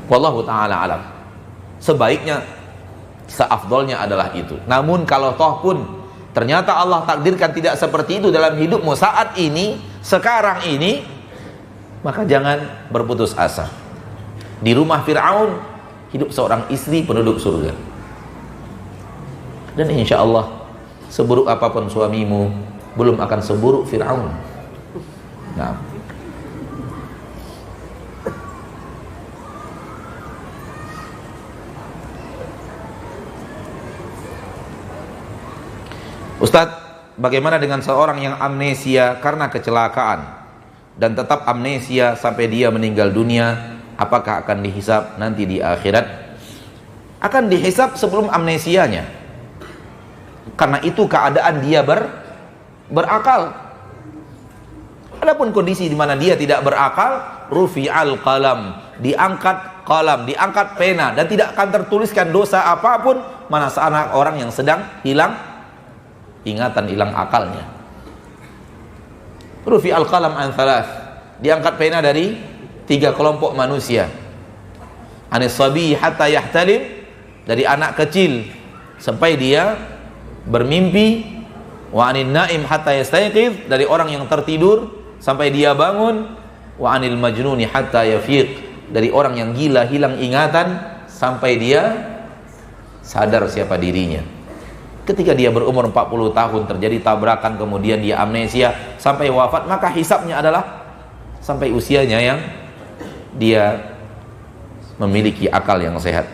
Wallahu ta'ala alam. Sebaiknya, seafdolnya adalah itu. Namun kalau toh pun ternyata Allah takdirkan tidak seperti itu dalam hidupmu saat ini, sekarang ini, maka jangan berputus asa. Di rumah Fir'aun hidup seorang istri penduduk surga. Dan insya Allah seburuk apapun suamimu, belum akan seburuk Fir'aun. Nah, Ustadz, bagaimana dengan seorang yang amnesia karena kecelakaan dan tetap amnesia sampai dia meninggal dunia? Apakah akan dihisab nanti di akhirat? Akan dihisab sebelum amnesianya, karena itu keadaan dia berakal. Adapun kondisi di mana dia tidak berakal, rufi'al qalam, diangkat qalam, diangkat pena, dan tidak akan tertuliskan dosa apapun mana seorang orang yang sedang hilang ingatan, hilang akalnya. Rufi'al qalam an thalath, diangkat pena dari 3 kelompok manusia. Anis sabi hatta yahtalim, dari anak kecil sampai dia bermimpi. Wa anin naim hatta yastayqiz, dari orang yang tertidur sampai dia bangun. Wa anil majnuni hatta yafiq, dari orang yang gila hilang ingatan sampai dia sadar siapa dirinya. Ketika dia berumur 40 tahun terjadi tabrakan, kemudian dia amnesia sampai wafat, maka hisabnya adalah sampai usianya yang dia memiliki akal yang sehat.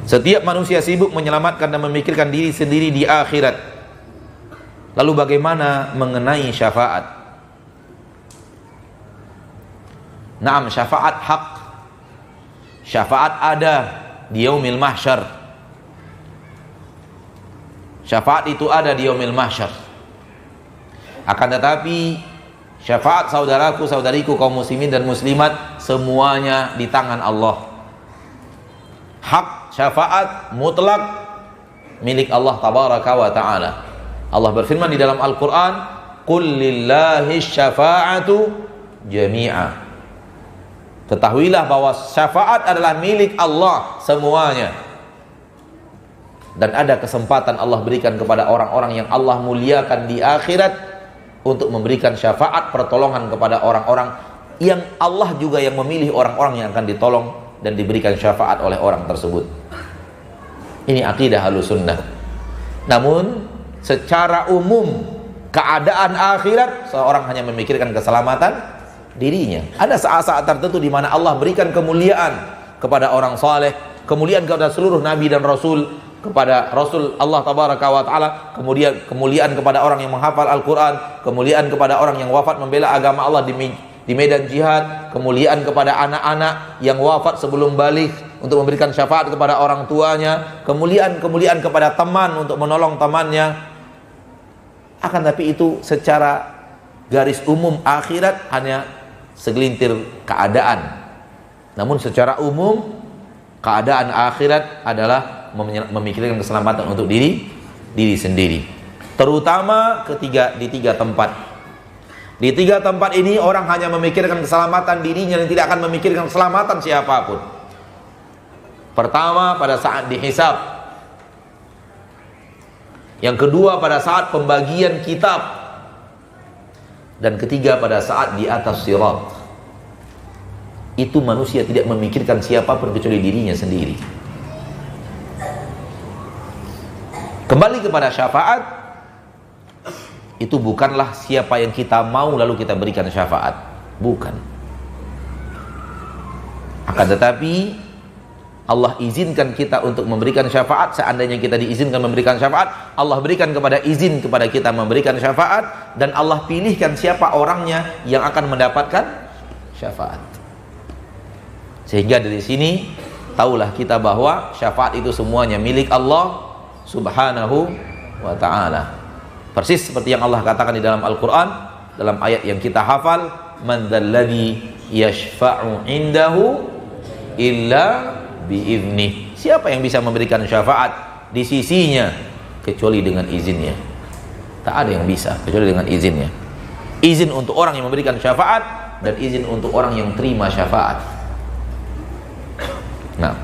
Setiap manusia sibuk menyelamatkan dan memikirkan diri sendiri di akhirat. Lalu bagaimana mengenai syafaat? Naam, syafaat hak. Syafaat ada di yaumil mahsyar. Syafaat itu ada di yaumil mahsyar. Akan tetapi syafaat saudaraku, saudariku, kaum muslimin dan muslimat, semuanya di tangan Allah. Hak syafaat mutlak milik Allah tabaraka wa ta'ala. Allah berfirman di dalam Al-Quran, qul lillahi syafa'atu jami'a. Ketahuilah bahwa syafaat adalah milik Allah semuanya. Dan ada kesempatan Allah berikan kepada orang-orang yang Allah muliakan di akhirat untuk memberikan syafaat pertolongan kepada orang-orang yang Allah juga yang memilih orang-orang yang akan ditolong dan diberikan syafaat oleh orang tersebut. Ini akidah Ahlussunnah. Namun secara umum keadaan akhirat, seorang hanya memikirkan keselamatan dirinya. Ada saat-saat tertentu di mana Allah berikan kemuliaan kepada orang saleh, kemuliaan kepada seluruh nabi dan rasul, kepada Rasul Allah tabaraka wa ta'ala, kemudian kemuliaan kepada orang yang menghafal Al-Quran, kemuliaan kepada orang yang wafat membela agama Allah di medan jihad, kemuliaan kepada anak-anak yang wafat sebelum balik untuk memberikan syafaat kepada orang tuanya, kemuliaan kepada teman untuk menolong temannya. Akan tapi itu secara garis umum akhirat hanya segelintir keadaan. Namun secara umum keadaan akhirat adalah memikirkan keselamatan untuk diri sendiri, terutama di 3 tempat. Di 3 tempat ini orang hanya memikirkan keselamatan dirinya dan tidak akan memikirkan keselamatan siapapun. Pertama, pada saat dihisab. Yang kedua, pada saat pembagian kitab. Dan ketiga, pada saat di atas sirat. Itu manusia tidak memikirkan siapapun kecuali dirinya sendiri. Kembali kepada syafaat, itu bukanlah siapa yang kita mau lalu kita berikan syafaat, bukan. Akan tetapi Allah izinkan kita untuk memberikan syafaat. Seandainya kita diizinkan memberikan syafaat, Allah berikan izin kepada kita memberikan syafaat, dan Allah pilihkan siapa orangnya yang akan mendapatkan syafaat. Sehingga dari sini taulah kita bahwa syafaat itu semuanya milik Allah Subhanahu wa ta'ala. Persis seperti yang Allah katakan di dalam Al-Quran, dalam ayat yang kita hafal, man dzalladzi yashfa'u indahu illa bi'idnih. Siapa yang bisa memberikan syafaat di sisinya kecuali dengan izinnya? Tak ada yang bisa kecuali dengan izinnya. Izin untuk orang yang memberikan syafaat dan izin untuk orang yang terima syafaat. Nah,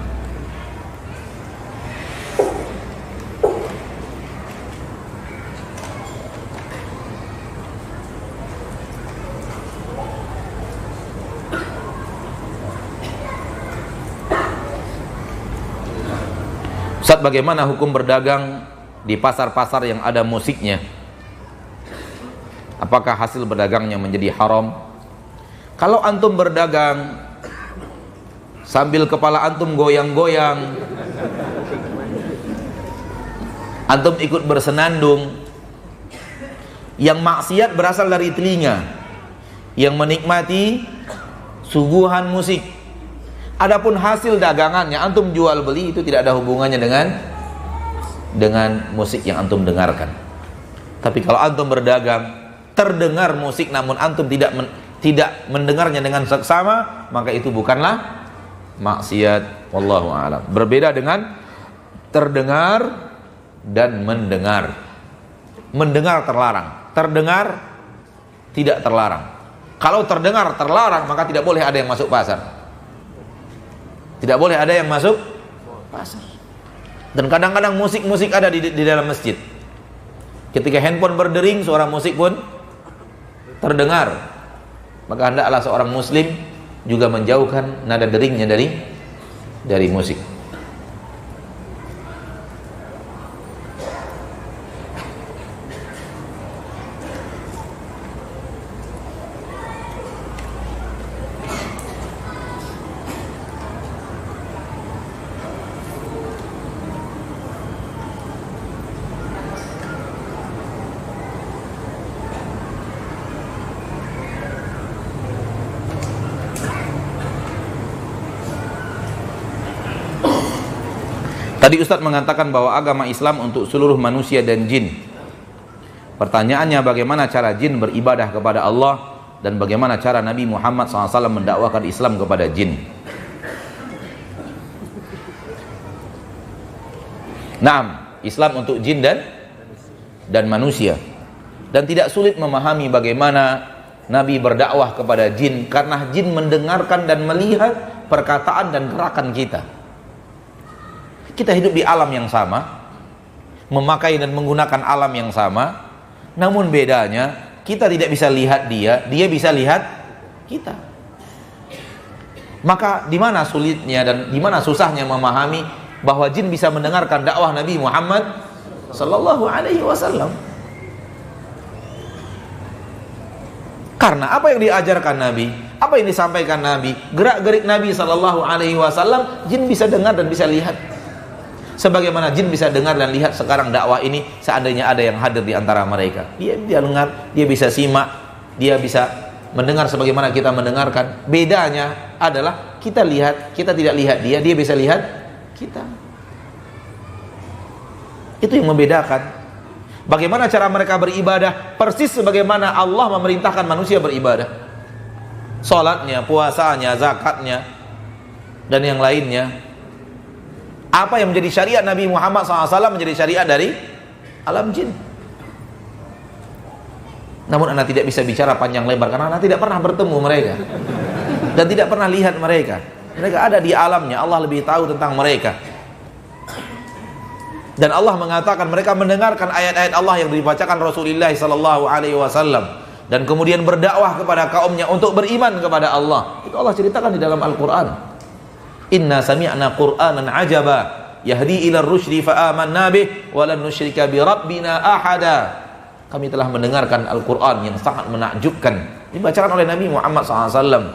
Ustaz, bagaimana hukum berdagang di pasar-pasar yang ada musiknya? Apakah hasil berdagangnya menjadi haram? Kalau antum berdagang sambil kepala antum goyang-goyang, antum ikut bersenandung, yang maksiat berasal dari telinga yang menikmati suguhan musik. Adapun hasil dagangannya antum jual beli, itu tidak ada hubungannya dengan musik yang antum dengarkan. Tapi kalau antum berdagang terdengar musik namun antum tidak mendengarnya dengan seksama, maka itu bukanlah maksiat. Wallahu a'lam. Berbeda dengan terdengar dan mendengar. Mendengar terlarang, terdengar tidak terlarang. Kalau terdengar terlarang, maka tidak boleh ada yang masuk pasar. Tidak boleh ada yang masuk pasar. Dan kadang-kadang musik-musik ada di dalam masjid. Ketika handphone berdering, suara musik pun terdengar. Maka hendaklah seorang muslim juga menjauhkan nada deringnya dari musik. Tadi Ustaz mengatakan bahwa agama Islam untuk seluruh manusia dan jin. Pertanyaannya, bagaimana cara jin beribadah kepada Allah dan bagaimana cara Nabi Muhammad SAW mendakwakan Islam kepada jin? Naam, Islam untuk jin dan manusia. Dan tidak sulit memahami bagaimana Nabi berdakwah kepada jin, karena jin mendengarkan dan melihat perkataan dan gerakan kita. Kita hidup di alam yang sama, memakai dan menggunakan alam yang sama, namun bedanya kita tidak bisa lihat dia, dia bisa lihat kita. Maka di mana sulitnya dan di mana susahnya memahami bahwa jin bisa mendengarkan dakwah Nabi Muhammad sallallahu alaihi wasallam? Karena apa yang diajarkan Nabi, apa yang disampaikan Nabi, gerak-gerik Nabi sallallahu alaihi wasallam, jin bisa dengar dan bisa lihat. Sebagaimana jin bisa dengar dan lihat sekarang dakwah ini, seandainya ada yang hadir di antara mereka, dia dengar, dia bisa simak, dia bisa mendengar sebagaimana kita mendengarkan. Bedanya adalah kita lihat, kita tidak lihat dia, dia bisa lihat kita. Itu yang membedakan. Bagaimana cara mereka beribadah? Persis sebagaimana Allah memerintahkan manusia beribadah. Salatnya, puasanya, zakatnya, dan yang lainnya. Apa yang menjadi syariat Nabi Muhammad SAW menjadi syariat dari alam jin. Namun anda tidak bisa bicara panjang lebar karena anda tidak pernah bertemu mereka dan tidak pernah lihat mereka. Mereka ada di alamnya, Allah lebih tahu tentang mereka. Dan Allah mengatakan mereka mendengarkan ayat-ayat Allah yang dibacakan Rasulullah SAW dan kemudian berdakwah kepada kaumnya untuk beriman kepada Allah. Itu Allah ceritakan di dalam Al-Quran. Inna sami'na Qur'anan ajaba yahdi ila rusydi fa amanna bih wa lan nusyrika bi rabbina ahada. kami telah mendengarkan Al-Quran yang sangat menakjubkan dibacakan oleh Nabi Muhammad SAW.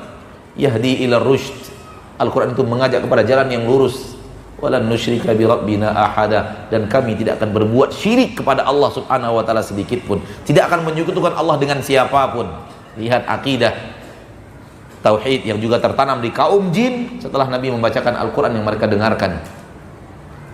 Yahdi ila rushd, Al-Quran itu mengajak kepada jalan yang lurus. Walan nusyrika bi rabbina ahada, dan kami tidak akan berbuat syirik kepada Allah Subhanahu wa taala sedikit pun, tidak akan menyekutukan Allah dengan siapapun. Lihat akidah tauhid yang juga tertanam di kaum jin setelah Nabi membacakan Al-Quran yang mereka dengarkan.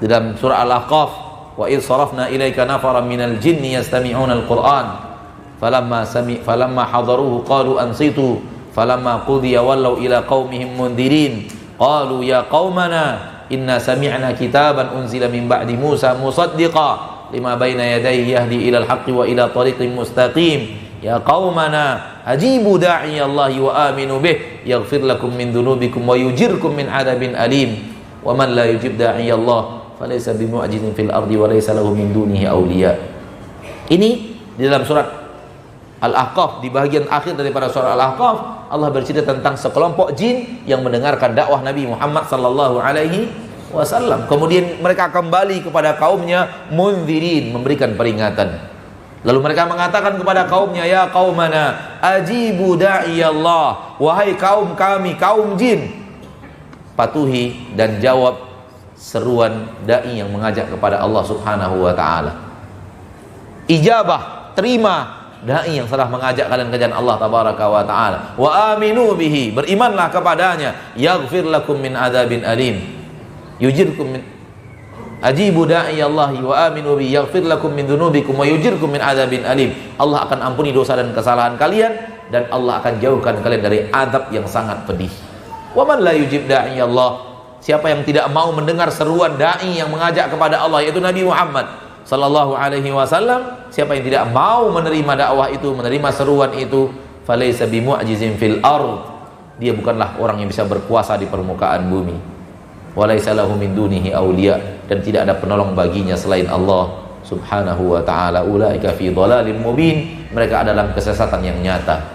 Di dalam surah Al-Ahqaf, wa idh sarafna ilaika nafaran minal jinni yastami'una al-Qur'an falamma hadaruhu qalu ansitu falamma qudiya wallaw ila qaumihim mundirin qalu ya qaumana inna sami'na kitaban unzila min ba'di Musa musaddiqa lima baina yadayhi yahdi ila al-haqqi wa ila tariqin mustaqim ya qaumana ajibu da'i Allahi wa aminu bih yaghfir lakum min dhunubikum wa yujirkum min adabin alim wa man la yujib da'i Allah falaysa bimu'jizin fil ardi wa laysa lahu min dunihi awliya. Ini di dalam surat Al-Ahqaf, di bagian akhir daripada surah Al-Ahqaf, Allah bercerita tentang sekelompok jin yang mendengarkan dakwah Nabi Muhammad sallallahu alaihi wasallam. Kemudian mereka kembali kepada kaumnya munzirin, memberikan peringatan. Lalu mereka mengatakan kepada kaumnya, ya qaumana ajibu da'i Allah, wahai kaum kami, kaum jin, patuhi dan jawab seruan dai yang mengajak kepada Allah Subhanahu wa taala. Ijabah, terima dai yang telah mengajak kalian ke jalan Allah tabaraka wa taala. Wa aminu bihi, berimanlah kepadanya. Yaghfir lakum min adzabin alim. Yujirkum min ajibu da'i Allah wa aminu bihi yaghfir lakum min dzunubikum wa yujirkum min adzabin alim. Allah akan ampuni dosa dan kesalahan kalian, dan Allah akan jauhkan kalian dari azab yang sangat pedih. Wa man la yujib da'i Allah, siapa yang tidak mau mendengar seruan dai yang mengajak kepada Allah, yaitu Nabi Muhammad sallallahu alaihi wasallam, siapa yang tidak mau menerima dakwah itu, menerima seruan itu, falaysa bimu'jizin fil ard, dia bukanlah orang yang bisa berkuasa di permukaan bumi. Walaysa lahu min dunihi awliya, dan tidak ada penolong baginya selain Allah Subhanahu wa taala. Ulaika fi dhalalim mubin, mereka adalah kesesatan yang nyata.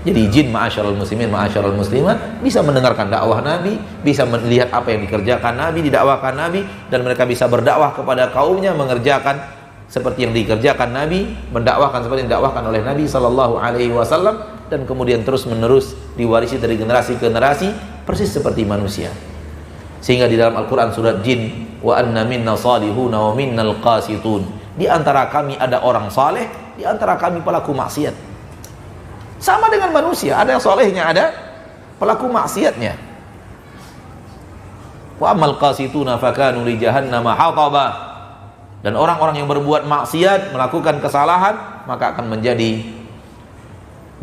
Jadi jin, ma'asyiral muslimin, ma'asyiral muslimat, bisa mendengarkan dakwah Nabi, bisa melihat apa yang dikerjakan Nabi, didakwakan Nabi, dan mereka bisa berdakwah kepada kaumnya, mengerjakan seperti yang dikerjakan Nabi, mendakwahkan seperti yang didakwahkan oleh Nabi sallallahu alaihi wasallam, dan kemudian terus menerus diwarisi dari generasi ke generasi, persis seperti manusia. Sehingga di dalam Al-Quran surat Jin, wa anna minna salihuna wa minnal qasitun, di antara kami ada orang saleh, di antara kami pelaku maksiat. Sama dengan manusia, ada yang solehnya, ada pelaku maksiatnya. Wa amal qasituna fakanu li jahannama hataba, dan orang-orang yang berbuat maksiat, melakukan kesalahan, maka akan menjadi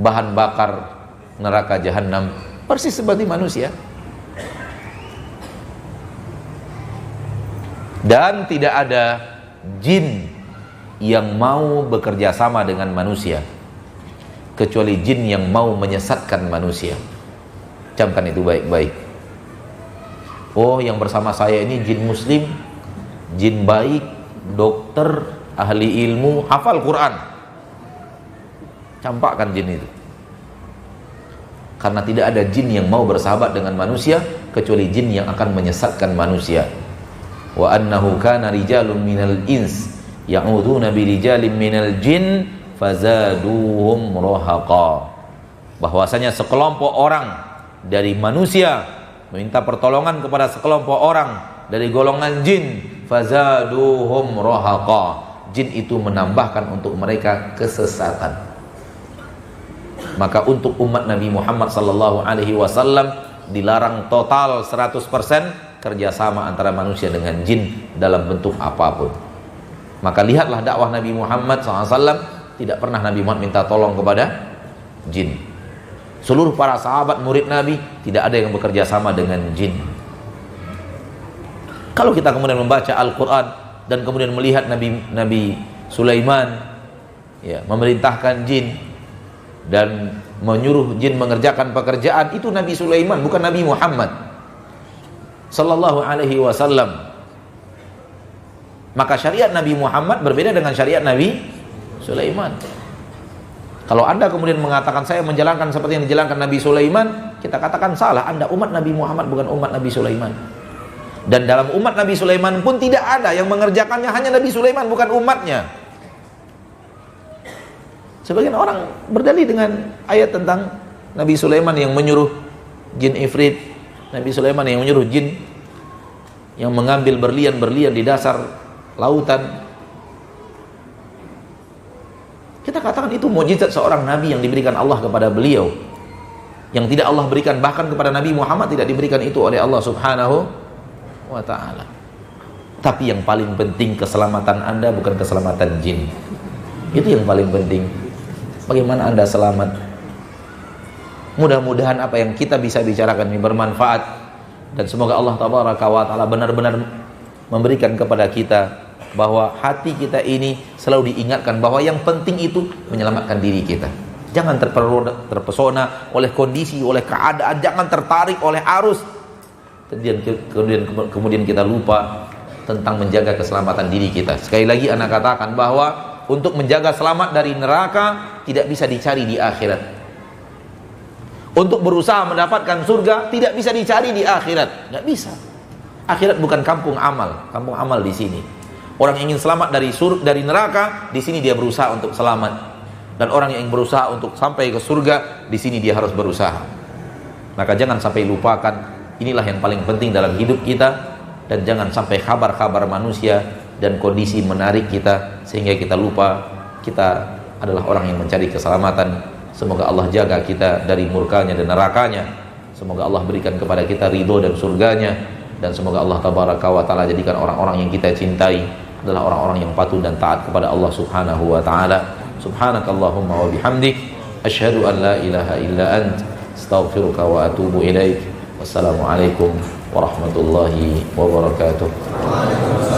bahan bakar neraka jahanam, persis seperti manusia. Dan tidak ada jin yang mau bekerja sama dengan manusia kecuali jin yang mau menyesatkan manusia. Camkan itu baik-baik. Oh, yang bersama saya ini jin muslim, jin baik, dokter, ahli ilmu, hafal Quran. Campakkan jin itu. Karena tidak ada jin yang mau bersahabat dengan manusia kecuali jin yang akan menyesatkan manusia. Wa annahu kana rijalun minal ins ya'udzuuna bi rijalin minal jin fazaduhum rohaqa, bahwasanya sekelompok orang dari manusia meminta pertolongan kepada sekelompok orang dari golongan jin, fazaduhum rohaqa, jin itu menambahkan untuk mereka kesesatan. Maka untuk umat Nabi Muhammad sallallahu alaihi wasallam dilarang total 100% kerjasama antara manusia dengan jin dalam bentuk apapun. Maka lihatlah dakwah Nabi Muhammad SAW, tidak pernah Nabi Muhammad minta tolong kepada jin. Seluruh para sahabat murid Nabi tidak ada yang bekerja sama dengan jin. Kalau kita kemudian membaca Al-Quran dan kemudian melihat Nabi Sulaiman ya, memerintahkan jin dan menyuruh jin mengerjakan pekerjaan, itu Nabi Sulaiman, bukan Nabi Muhammad sallallahu alaihi wasallam. Maka syariat Nabi Muhammad berbeda dengan syariat Nabi Sulaiman. Kalau Anda kemudian mengatakan saya menjalankan seperti yang dijalankan Nabi Sulaiman, kita katakan salah. Anda umat Nabi Muhammad, bukan umat Nabi Sulaiman. Dan dalam umat Nabi Sulaiman pun tidak ada yang mengerjakannya, hanya Nabi Sulaiman, bukan umatnya. Sebagian orang berdalil dengan ayat tentang Nabi Sulaiman yang menyuruh jin ifrit, Nabi Sulaiman yang menyuruh jin yang mengambil berlian-berlian di dasar lautan. Kita katakan itu mukjizat seorang nabi yang diberikan Allah kepada beliau, yang tidak Allah berikan, bahkan kepada Nabi Muhammad tidak diberikan itu oleh Allah Subhanahu wa ta'ala. Tapi yang paling penting keselamatan Anda, bukan keselamatan jin. Itu yang paling penting. Bagaimana Anda selamat? Mudah-mudahan apa yang kita bisa bicarakan ini bermanfaat, dan semoga Allah Tabaraka wa ta'ala benar-benar memberikan kepada kita bahwa hati kita ini selalu diingatkan bahwa yang penting itu menyelamatkan diri kita. Jangan terpesona oleh kondisi, oleh keadaan, jangan tertarik oleh arus. Kemudian kita lupa tentang menjaga keselamatan diri kita. Sekali lagi anak katakan bahwa untuk menjaga selamat dari neraka tidak bisa dicari di akhirat. Untuk berusaha mendapatkan surga tidak bisa dicari di akhirat, nggak bisa. Akhirat bukan kampung amal di sini. Orang yang ingin selamat dari neraka, di sini dia berusaha untuk selamat. Dan orang yang ingin berusaha untuk sampai ke surga, di sini dia harus berusaha. Maka jangan sampai lupakan, inilah yang paling penting dalam hidup kita, dan jangan sampai kabar-kabar manusia dan kondisi menarik kita sehingga kita lupa kita adalah orang yang mencari keselamatan. Semoga Allah jaga kita dari murkanya dan nerakanya. Semoga Allah berikan kepada kita ridho dan surganya, dan semoga Allah Tabaraka wa ta'ala jadikan orang-orang yang kita cintai adalah orang-orang yang patuh dan taat kepada Allah Subhanahu wa ta'ala. Subhanakallahumma wa bihamdik, asyhadu an la ilaha illa ant, astaghfiruka wa atubu ilaik. Wassalamualaikum warahmatullahi wabarakatuh.